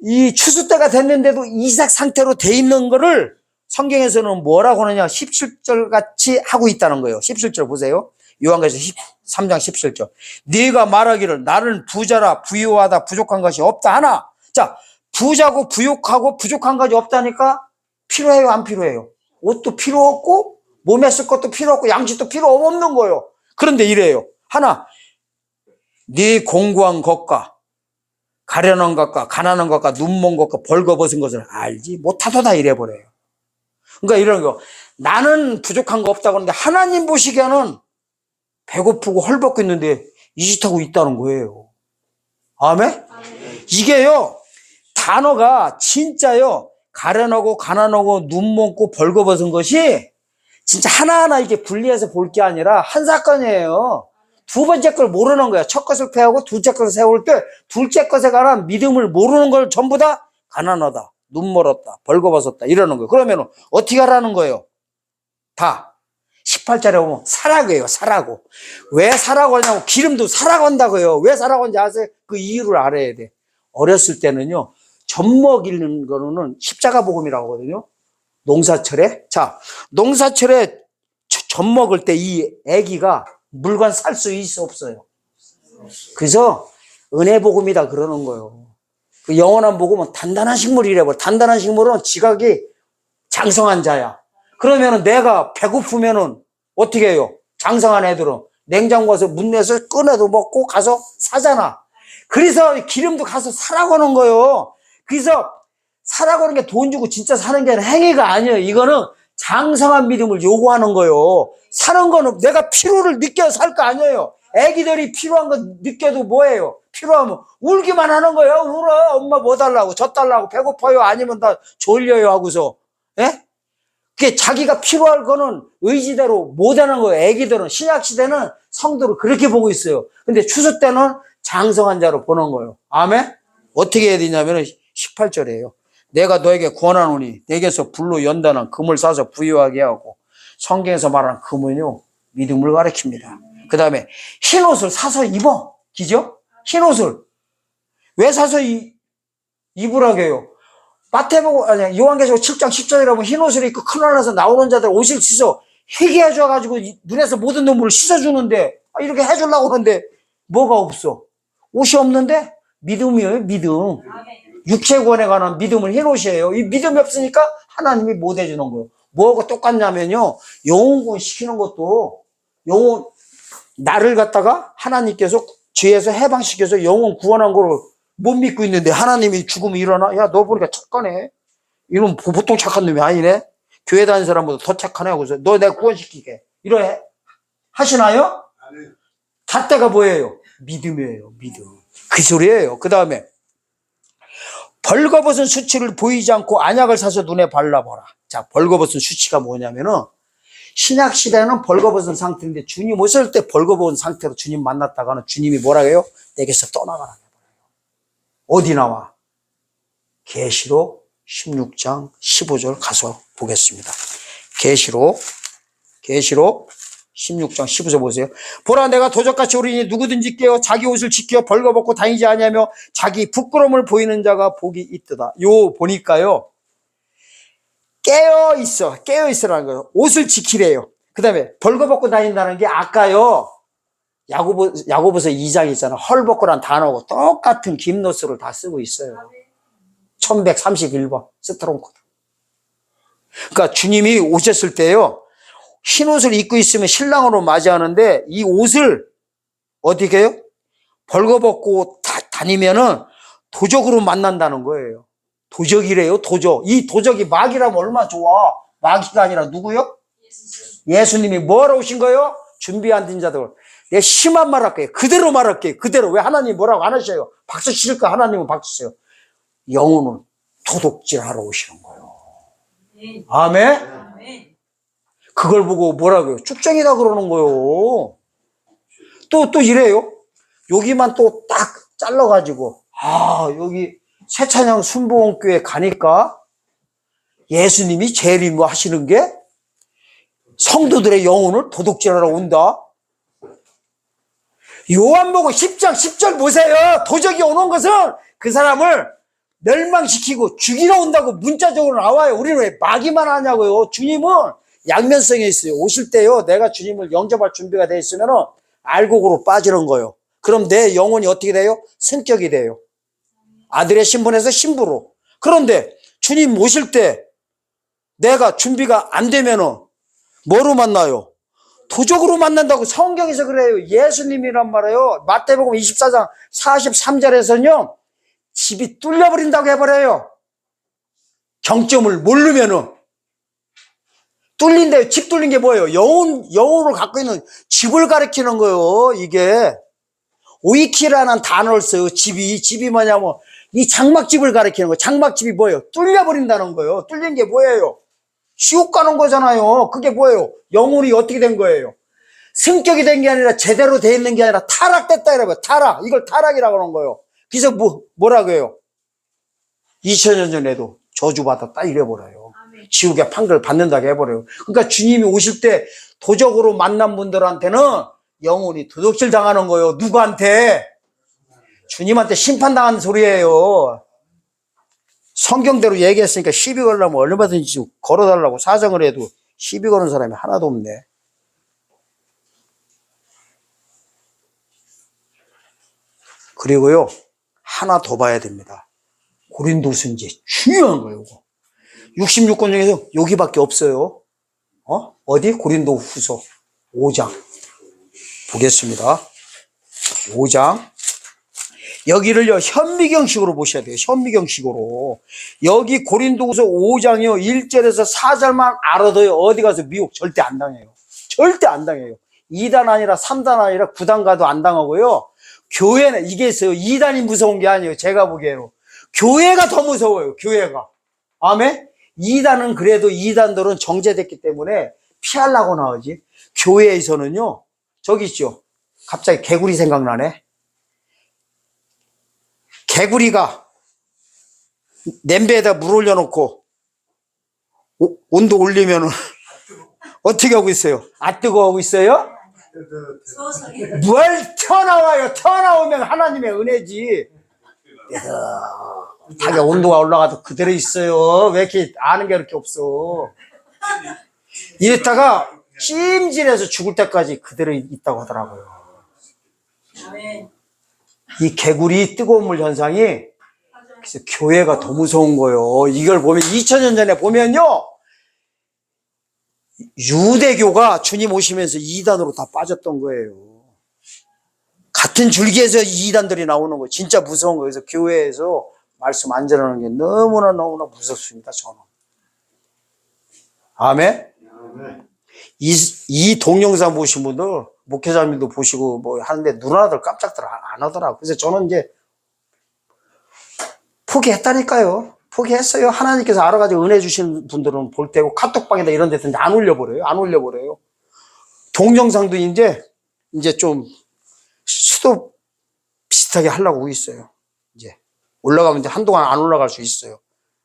이 추수 때가 됐는데도 이삭 상태로 돼 있는 거를 성경에서는 뭐라고 하느냐, 17절 같이 하고 있다는 거예요. 17절 보세요. 요한계시록 3장 17절. 네가 말하기를 나는 부자라 부유하다 부족한 것이 없다 하나. 자, 부자고 부유하고 부족한 것이 없다니까 필요해요, 안 필요해요? 옷도 필요 없고 몸에 쓸 것도 필요 없고 양식도 필요 없는 거예요. 그런데 이래요. 하나, 네 공고한 것과 가련한 것과 가난한 것과 눈먼 것과 벌거벗은 것을 알지 못하도다 이래버려요. 그러니까 이런 거, 나는 부족한 거 없다고 하는데 하나님 보시기에는 배고프고 헐벗고 있는데 이짓하고 있다는 거예요. 아멘? 이게요, 단어가 진짜요, 가련하고 가난하고 눈먼고 벌거벗은 것이 진짜 하나하나 이렇게 분리해서 볼 게 아니라 한 사건이에요. 두 번째 걸 모르는 거야. 첫 것을 패하고 둘째 것을 세울 때 둘째 것에 관한 믿음을 모르는 걸 전부 다 가난하다, 눈멀었다, 벌거벗었다 이러는 거예요. 그러면 어떻게 하라는 거예요? 다 18절에 보면 사라고예요. 사라고. 왜 사라고 하냐고. 기름도 사라고 한다고요. 왜 사라고 하는지 아세요? 그 이유를 알아야 돼. 어렸을 때는요, 젖먹 잃는 거는 십자가 복음이라고 하거든요. 농사철에. 자, 농사철에 젖먹을 때 이 애기가 물건 살 수 있어 없어요? 그래서 은혜 복음이다 그러는 거예요. 그 영원한 복음은 단단한 식물이래. 단단한 식물은 지각이 장성한 자야. 그러면은 내가 배고프면은 어떻게 해요? 장성한 애들은 냉장고 가서 문 내서 꺼내도 먹고 가서 사잖아. 그래서 기름도 가서 사라고 하는 거예요. 그래서 사라고 하는 게 돈 주고 진짜 사는 게 행위가 아니에요. 이거는 장성한 믿음을 요구하는 거예요. 사는 거는 내가 필요를 느껴 살 거 아니에요. 애기들이 필요한 거 느껴도 뭐예요? 필요하면 울기만 하는 거예요. 울어. 엄마 뭐 달라고, 저 달라고, 배고파요. 아니면 나 졸려요 하고서. 예? 그게 자기가 필요할 거는 의지대로 못 하는 거예요. 애기들은. 신약시대는 성도를 그렇게 보고 있어요. 근데 추수 때는 장성한 자로 보는 거예요. 아멘? 어떻게 해야 되냐면 18절이에요. 내가 너에게 권하노니 내게서 불로 연단한 금을 싸서 부유하게 하고. 성경에서 말하는 금은요, 믿음을 가리킵니다. 그 다음에 흰 옷을 사서 입어. 기죠? 흰 옷을. 왜 사서 입으라고 해요? 요한계시록 7장 10절에 보면 흰 옷을 입고 큰 하늘에서 나오는 자들 옷을 씻어 희게 해줘가지고 눈에서 모든 눈물을 씻어주는데, 이렇게 해주려고 하는데 뭐가 없어? 옷이 없는데? 믿음이에요, 믿음. 육체구원에 관한 믿음은 흰 옷이에요. 이 믿음이 없으니까 하나님이 못 해주는 거예요. 뭐하고 똑같냐면요, 영혼구원 시키는 것도 나를 갖다가 하나님께서 죄에서 해방시켜서 영혼 구원한 거를 못 믿고 있는데 하나님이 죽으면 일어나? 야, 너 보니까 착하네. 이런 보통 착한 놈이 아니네. 교회 다니는 사람보다 더 착하네 하고서 너 내가 구원시키게 이래 하시나요? 잣대가 뭐예요? 믿음이에요. 믿음. 그 소리예요. 그 다음에 벌거벗은 수치를 보이지 않고 안약을 사서 눈에 발라보라. 자, 벌거벗은 수치가 뭐냐면은 신약시대는 벌거벗은 상태인데 주님 오실 때 벌거벗은 상태로 주님 만났다가는 주님이 뭐라 해요? 내게서 떠나가라. 어디 나와? 계시록 16장 15절 가서 보겠습니다. 계시록 16장 15절 보세요. 보라, 내가 도적같이 오리니 누구든지 깨어 자기 옷을 지켜 벌거벗고 다니지 아니하며 자기 부끄러움을 보이는 자가 복이 있도다. 요 보니까요, 깨어있으라는 거예요. 옷을 지키래요. 그 다음에 벌거벗고 다닌다는 게 아까요, 야고보서 2장 있잖아. 헐벗고란 단어하고 똑같은 김노스를 다 쓰고 있어요. 1131번 스트롱코드. 그러니까 주님이 오셨을 때요, 흰 옷을 입고 있으면 신랑으로 맞이하는데 이 옷을 어떻게 해요? 벌거벗고 다니면은 도적으로 만난다는 거예요. 도적이래요, 도적. 이 도적이 마귀라면 얼마나 좋아. 마귀가 아니라 누구요? 예수님이 뭐하러 오신 거예요? 준비 안 된 자들. 내가 심한 말 할게요. 그대로 말할게요. 그대로. 왜 하나님 뭐라고 안 하셔요? 박수 치실까? 하나님은 박수 쳐요. 영혼은 도둑질하러 오시는 거예요. 아멘? 그걸 보고 뭐라고요? 쭉정이다 그러는 거예요. 또 이래요. 여기만 또 딱 잘라가지고, 여기 새찬양 순복음교회 가니까 예수님이 제일 임무하시는 게 성도들의 영혼을 도둑질하러 온다. 요한복음 10장 10절 보세요. 도적이 오는 것은 그 사람을 멸망시키고 죽이러 온다고 문자적으로 나와요. 우리는 왜 마귀만 하냐고요. 주님은 양면성이 있어요. 오실 때요, 내가 주님을 영접할 준비가 돼 있으면은 알곡으로 빠지는 거예요. 그럼 내 영혼이 어떻게 돼요? 성격이 돼요. 아들의 신분에서 신부로. 그런데 주님 오실 때 내가 준비가 안 되면은 뭐로 만나요? 도적으로 만난다고 성경에서 그래요. 예수님이란 말이에요. 마태복음 24장 43절에서는요, 집이 뚫려버린다고 해버려요. 경점을 모르면은. 뚫린대요. 집 뚫린 게 뭐예요? 영혼을 갖고 있는 집을 가리키는 거예요, 이게. 오이키라는 단어를 써요. 집이 뭐냐면, 이 장막집을 가리키는 거예요. 장막집이 뭐예요? 뚫려버린다는 거예요. 뚫린 게 뭐예요? 지옥 가는 거잖아요. 그게 뭐예요? 영혼이 어떻게 된 거예요? 성격이 된 게 아니라 제대로 돼 있는 게 아니라 타락됐다 이러면 타락. 이걸 타락이라고 하는 거예요. 그래서 뭐라고 해요? 2000년 전에도 저주받았다 이래버려요. 지옥의 판결을 받는다고 해버려요. 그러니까 주님이 오실 때 도적으로 만난 분들한테는 영혼이 도둑질 당하는 거예요. 누구한테? 주님한테 심판당하는 소리예요. 성경대로 얘기했으니까 시비 걸려면 얼마든지 걸어달라고 사정을 해도 시비 거는 사람이 하나도 없네. 그리고요, 하나 더 봐야 됩니다. 고린도전서 중요한 거예요. 66권 중에서 여기밖에 없어요. 어디? 고린도후서 5장 보겠습니다. 5장. 여기를요, 현미경식으로 보셔야 돼요. 현미경식으로. 여기 고린도후서 5장이요, 1절에서 4절만 알아둬요. 어디 가서 미혹 절대 안 당해요. 절대 안 당해요. 2단 아니라 3단 아니라 9단 가도 안 당하고요. 교회는 이게 있어요. 2단이 무서운 게 아니에요. 제가 보기에는. 교회가 더 무서워요. 교회가. 아멘? 2단은 그래도 2단들은 정제됐기 때문에 피하려고 나오지. 교회에서는요, 저기 있죠. 갑자기 개구리 생각나네. 개구리가 냄비에다 물 올려놓고 온도 올리면 어떻게 하고 있어요? 아 뜨거워하고 있어요? 뭘 튀어나와요? 튀어나오면 하나님의 은혜지. 자기 온도가 올라가도 그대로 있어요. 왜 이렇게 아는 게 그렇게 없어? 이랬다가 찜질해서 죽을 때까지 그대로 있다고 하더라고요. 이 개구리 뜨거운 물 현상이, 그래서 교회가 더 무서운 거예요. 이걸 보면 2000년 전에 보면요, 유대교가 주님 오시면서 2단으로 다 빠졌던 거예요. 같은 줄기에서 2단들이 나오는 거예요. 진짜 무서운 거예요. 그래서 교회에서 말씀 안 전하는 게 너무나 무섭습니다. 저는. 아멘? 이 동영상 보신 분들, 목회자님도 보시고 뭐 하는데 누나들 깜짝들 안 하더라고요. 그래서 저는 이제 포기했다니까요. 포기했어요. 하나님께서 알아가지고 은혜 주시는 분들은 볼 때고, 카톡방에다 이런 데서 안 올려버려요. 안 올려버려요. 동영상도 이제 좀 수도 비슷하게 하려고 있어요. 이제 올라가면 이제 한동안 안 올라갈 수 있어요.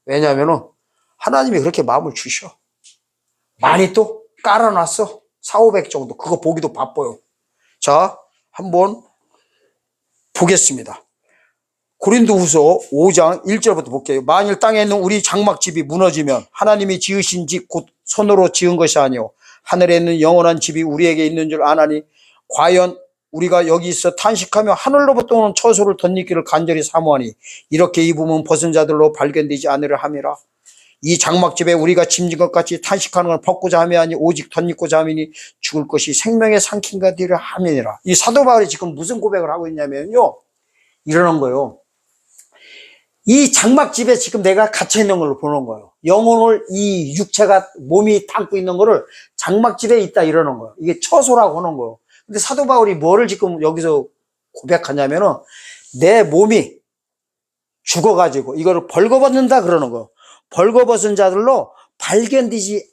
왜냐하면은 하나님이 그렇게 마음을 주셔. 많이 또 깔아놨어. 400, 500 정도. 그거 보기도 바빠요. 자, 한번 보겠습니다. 고린도후서 5장 1절부터 볼게요. 만일 땅에 있는 우리 장막집이 무너지면 하나님이 지으신 집 곧 손으로 지은 것이 아니요 하늘에 있는 영원한 집이 우리에게 있는 줄 아나니 과연 우리가 여기 있어 탄식하며 하늘로부터 오는 처소를 덧입기를 간절히 사모하니 이렇게 입으면 벗은 자들로 발견되지 않으려 함이라. 이 장막집에 우리가 짐진 것 같이 탄식하는 걸 벗고자 함이 아니 오직 덧입고자 함이니 죽을 것이 생명의 상킨가 되려 함이니라. 이 사도 바울이 지금 무슨 고백을 하고 있냐면요, 이러는 거예요. 이 장막집에 지금 내가 갇혀 있는 걸로 보는 거예요. 영혼을, 이 육체가, 몸이 담고 있는 거를 장막집에 있다 이러는 거예요. 이게 처소라고 하는 거예요. 근데 사도 바울이 뭐를 지금 여기서 고백하냐면은 내 몸이 죽어가지고 이거를 벌거벗는다 그러는 거예요. 벌거벗은 자들로 발견되지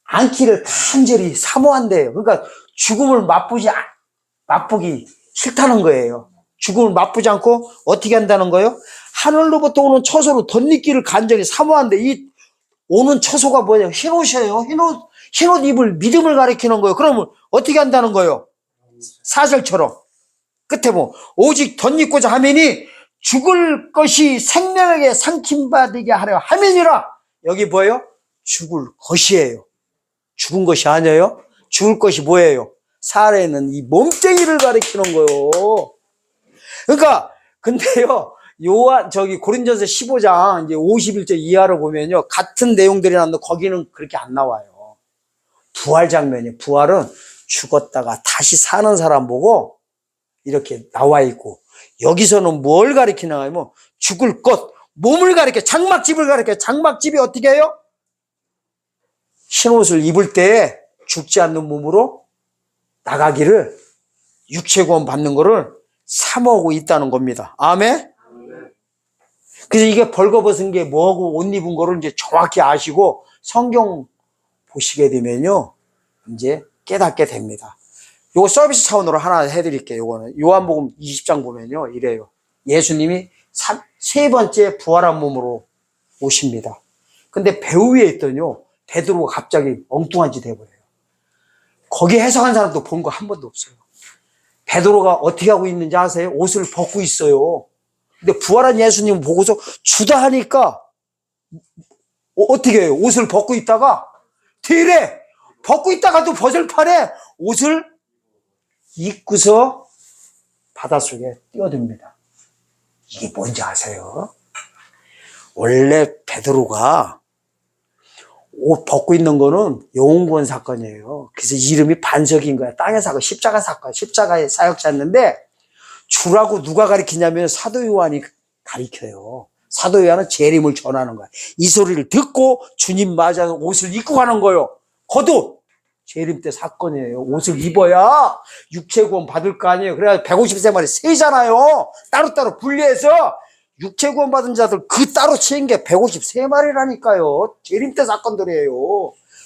않기를 간절히 사모한대요. 그러니까 죽음을 맛보기 싫다는 거예요. 죽음을 맛보지 않고 어떻게 한다는 거예요? 하늘로부터 오는 처소로 덧입기를 간절히 사모한대. 이 오는 처소가 뭐냐? 흰옷이에요. 흰옷 입을 믿음을 가리키는 거예요. 그러면 어떻게 한다는 거예요? 사절처럼 끝에 뭐 오직 덧입고자 하매니 죽을 것이 생명에게 상킴받게 하려 하매니라. 여기 뭐예요? 죽을 것이에요. 죽은 것이 아니에요. 죽을 것이 뭐예요? 살아있는 이 몸뚱이를 가리키는 거요. 그러니까 근데요, 고린전서 15장 이제 51절 이하로 보면요, 같은 내용들이 나오는데 거기는 그렇게 안 나와요. 부활 장면이, 부활은 죽었다가 다시 사는 사람 보고 이렇게 나와 있고, 여기서는 뭘 가리키나 하면 죽을 것, 몸을 가리켜, 장막집을 가리켜. 장막집이 어떻게 해요? 흰옷을 입을 때 죽지 않는 몸으로 나가기를, 육체구원 받는 거를 사모하고 있다는 겁니다. 아멘? 그래서 이게 벌거벗은 게 뭐하고 옷 입은 거를 이제 정확히 아시고 성경 보시게 되면요, 이제 깨닫게 됩니다. 요거 서비스 차원으로 하나 해드릴게요. 요거는 요한복음 20장 보면요, 이래요. 예수님이 세 번째 부활한 몸으로 오십니다. 근데 배 위에 있더니요, 베드로가 갑자기 엉뚱한 짓 해버려요. 거기 해석한 사람도 본 거 한 번도 없어요. 베드로가 어떻게 하고 있는지 아세요? 옷을 벗고 있어요. 근데 부활한 예수님 보고서 주다 하니까 어떻게 해요? 옷을 벗고 있다가 뒤래 벗고 있다가도 벗을 판에 옷을 입고서 바닷속에 뛰어듭니다. 이게 뭔지 아세요? 원래 베드로가 옷 벗고 있는 거는 영웅구원 사건이에요. 그래서 이름이 반석인 거야. 땅의 사건, 십자가 사건, 십자가의 사역자였는데, 주라고 누가 가리키냐면 사도 요한이 가리켜요. 사도 요한은 재림을 전하는 거야. 이 소리를 듣고 주님 맞아서 옷을 입고 가는 거예요. 겉옷. 재림 때 사건이에요. 옷을 입어야 육체구원 받을 거 아니에요. 그래야 150세마리 세잖아요. 따로따로 분리해서 육체구원 받은 자들 그 따로 치인 게 153마리라니까요. 재림 때 사건들이에요.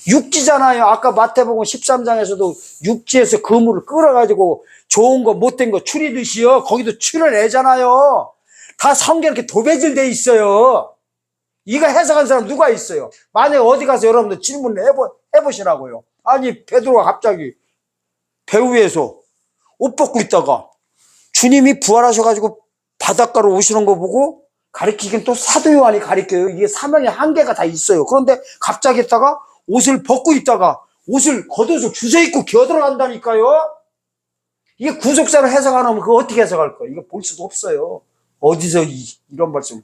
육지잖아요. 아까 마태복음 13장에서도 육지에서 그물을 끌어가지고 좋은 거 못된 거 추리듯이요. 거기도 추려내잖아요. 다 성경 이렇게 도배질 돼 있어요. 이거 해석한 사람 누가 있어요? 만약에 어디 가서 여러분들 질문을 해보시라고요. 아니, 베드로가 갑자기 배 위에서 옷 벗고 있다가 주님이 부활하셔가지고 바닷가로 오시는 거 보고 가리키긴 또 사도 요한이 가리켜요. 이게 사명의 한계가 다 있어요. 그런데 갑자기 했다가 옷을 벗고 있다가 옷을 겉옷을 주워 입고 기어들어간다니까요. 이게 구속사로 해석 안 하면 그거 어떻게 해석할 거예요? 이거 볼 수도 없어요. 어디서 이런 말씀.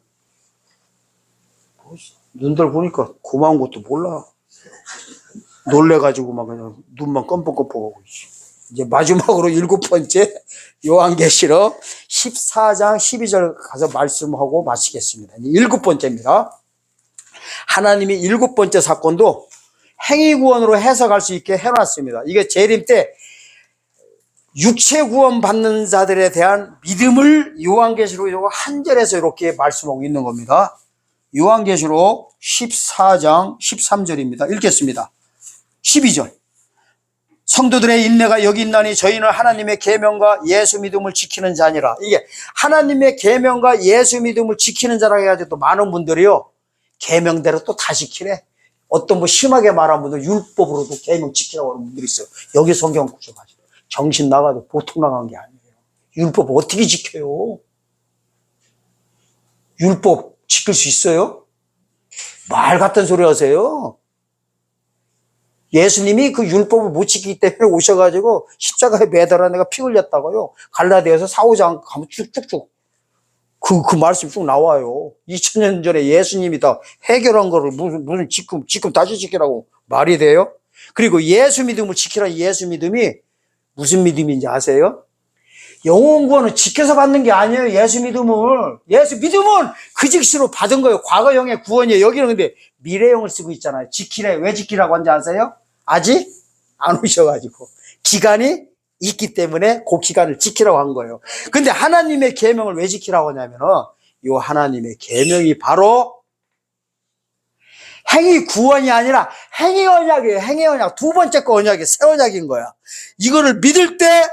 눈들 보니까 고마운 것도 몰라. 놀래가지고 막 그냥 눈만 껌뻑껌뻑하고. 이제 마지막으로 7번째 요한계시록 14장 12절 가서 말씀하고 마치겠습니다. 7번째입니다. 하나님이 7번째 사건도 행위구원으로 해석할 수 있게 해놨습니다. 이게 재림 때 육체구원 받는 자들에 대한 믿음을 요한계시록 한 절에서 이렇게 말씀하고 있는 겁니다. 요한계시록 14장 13절입니다. 읽겠습니다. 12절. 성도들의 인내가 여기 있나니 저희는 하나님의 계명과 예수 믿음을 지키는 자니라. 이게 하나님의 계명과 예수 믿음을 지키는 자라고 해가지고 또 많은 분들이요, 계명대로 또 다 지키래. 어떤 뭐 심하게 말하는 분들 율법으로도 계명 지키라고 하는 분들이 있어요. 여기 성경 구조가지고 정신 나가도 보통 나간 게 아니에요. 율법 어떻게 지켜요? 율법 지킬 수 있어요? 말 같은 소리 하세요. 예수님이 그 율법을 못 지키기 때문에 오셔가지고 십자가에 매달아 내가 피 흘렸다고요. 갈라디아서 4~5장 가면 쭉쭉쭉 그 말씀 쭉 나와요. 2000년 전에 예수님이 다 해결한 거를 무슨 지금 다시 지키라고 말이 돼요? 그리고 예수 믿음을 지키라. 예수 믿음이 무슨 믿음인지 아세요? 영혼 구원은 지켜서 받는 게 아니에요. 예수 믿음은 그 즉시로 받은 거예요. 과거형의 구원이에요. 여기는 근데 미래형을 쓰고 있잖아요. 지키래. 왜 지키라고 한지 아세요? 아직 안 오셔가지고 기간이 있기 때문에 그 기간을 지키라고 한 거예요. 근데 하나님의 계명을 왜 지키라고 하냐면은 이 하나님의 계명이 바로 행위 구원이 아니라 행위 언약이에요. 행위 언약. 두 번째 거 언약이 새 언약인 거야. 이거를 믿을 때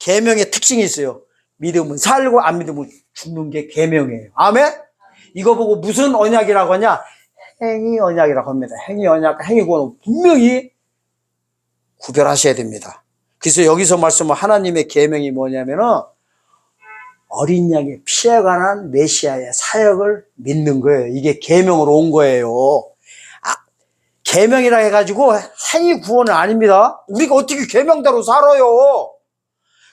계명의 특징이 있어요. 믿으면 살고 안 믿으면 죽는 게 계명이에요. 아멘? 이거 보고 무슨 언약이라고 하냐? 행위 언약이라고 합니다. 행위 언약과 행위 구원은 분명히 구별하셔야 됩니다. 그래서 여기서 말씀은 하나님의 계명이 뭐냐면은 어린 양의 피에 관한 메시아의 사역을 믿는 거예요. 이게 계명으로 온 거예요. 계명이라 해가지고 행위 구원은 아닙니다. 우리가 어떻게 계명대로 살아요?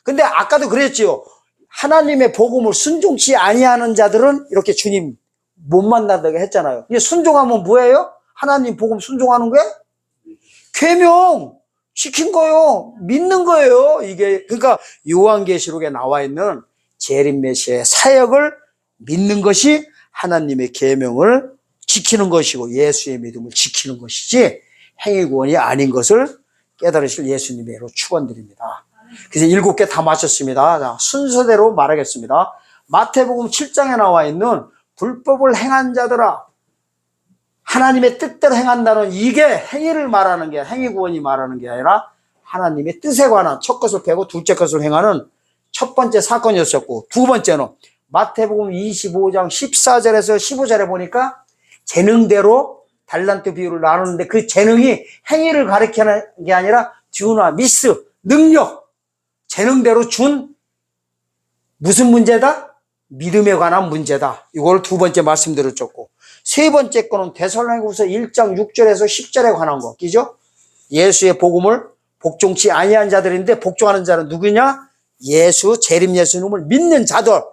근데 아까도 그랬지요. 하나님의 복음을 순종치 아니하는 자들은 이렇게 주님 못 만난다고 했잖아요. 이게 순종하면 뭐예요? 하나님 복음 순종하는 게 계명 시킨 거요. 믿는 거예요. 이게 그러니까 요한계시록에 나와 있는 재림 메시아의 사역을 믿는 것이 하나님의 계명을 지키는 것이고 예수의 믿음을 지키는 것이지 행위 구원이 아닌 것을 깨달으실 예수님의 이름으로 축원드립니다. 그래서 7개 다 마쳤습니다. 자, 순서대로 말하겠습니다. 마태복음 7장에 나와 있는 불법을 행한 자들아, 하나님의 뜻대로 행한다는 이게 행위를 말하는 게 행위 구원이 말하는 게 아니라 하나님의 뜻에 관한 첫 것을 빼고 둘째 것을 행하는 첫 번째 사건이었었고, 두 번째는 마태복음 25장 14절에서 15절에 보니까 재능대로 달란트 비율을 나누는데 그 재능이 행위를 가리키는 게 아니라 듀나, 미스, 능력, 재능대로 준 무슨 문제다? 믿음에 관한 문제다. 이걸 두 번째 말씀드렸었고, 세 번째 거는 데살로니가후서 1장 6절에서 10절에 관한 거, 그죠? 예수의 복음을 복종치 아니한 자들인데 복종하는 자는 누구냐? 예수, 재림 예수님을 믿는 자들,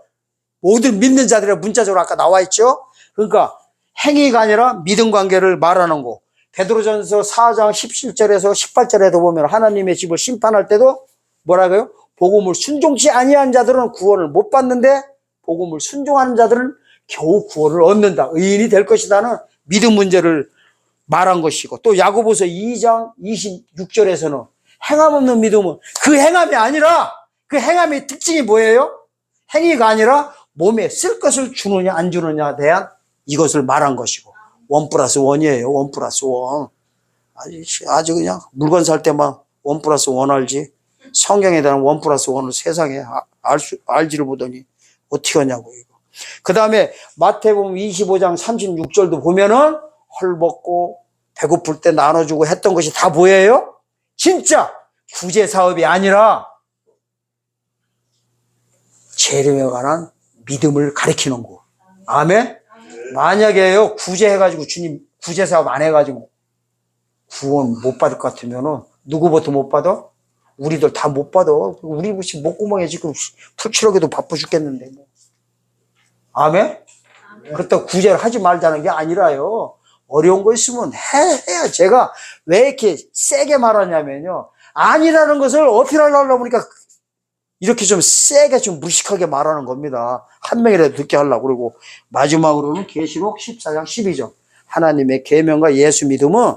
모든 믿는 자들의 문자적으로 아까 나와 있죠? 그러니까 행위가 아니라 믿음 관계를 말하는 거. 베드로전서 4장 17절에서 18절에도 보면 하나님의 집을 심판할 때도 뭐라고요? 복음을 순종치 아니한 자들은 구원을 못 받는데 복음을 순종하는 자들은 겨우 구원을 얻는다. 의인이 될 것이다는 믿음 문제를 말한 것이고, 또 야고보서 2장 26절에서는 행함 없는 믿음은 그 행함이 아니라 그 행함의 특징이 뭐예요? 행위가 아니라 몸에 쓸 것을 주느냐 안 주느냐에 대한 이것을 말한 것이고, 1+1이에요. 1+1. 아주 그냥 물건 살 때만 1+1 알지. 성경에 대한 1+1을 세상에 알지를 보더니 어떻게 하냐고 이거. 그 다음에 마태복음 25장 36절도 보면은 헐벗고 배고플 때 나눠주고 했던 것이 다 뭐예요? 진짜 구제 사업이 아니라 재림에 관한 믿음을 가리키는 거. 아멘? 만약에요, 구제해가지고 주님 구제 사업 안 해가지고 구원 못 받을 것 같으면은 누구부터 못 받아? 우리들 다 못 받아. 우리 목구멍에 지금 풀칠하기도 바빠 죽겠는데 뭐. 아멘? 그렇다고 구제를 하지 말자는 게 아니라요. 어려운 거 있으면 해야. 제가 왜 이렇게 세게 말하냐면요. 아니라는 것을 어필하려고 보니까 이렇게 좀 세게 좀 무식하게 말하는 겁니다. 한 명이라도 듣게 하려고. 그리고 마지막으로는 계시록 14장 12절. 하나님의 계명과 예수 믿음은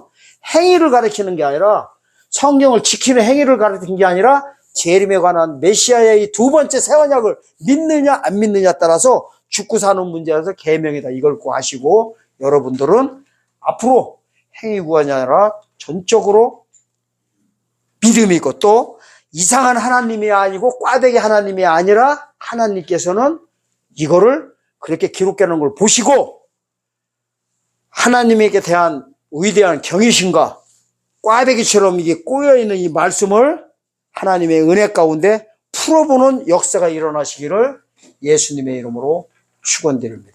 행위를 가리키는 게 아니라 성경을 지키는 행위를 가리키는 게 아니라 재림에 관한 메시아의 이 두 번째 새 언약을 믿느냐 안 믿느냐에 따라서 죽고 사는 문제라서 계명이다. 이걸 꼭 아시고 여러분들은 앞으로 행위 구원이 아니라 전적으로 믿음이 있고 또 이상한 하나님이 아니고 꽈대기 하나님이 아니라 하나님께서는 이거를 그렇게 기록되어 놓은 걸 보시고 하나님에게 대한 위대한 경외심과 꽈배기처럼 이게 꼬여있는 이 말씀을 하나님의 은혜 가운데 풀어보는 역사가 일어나시기를 예수님의 이름으로 축원드립니다.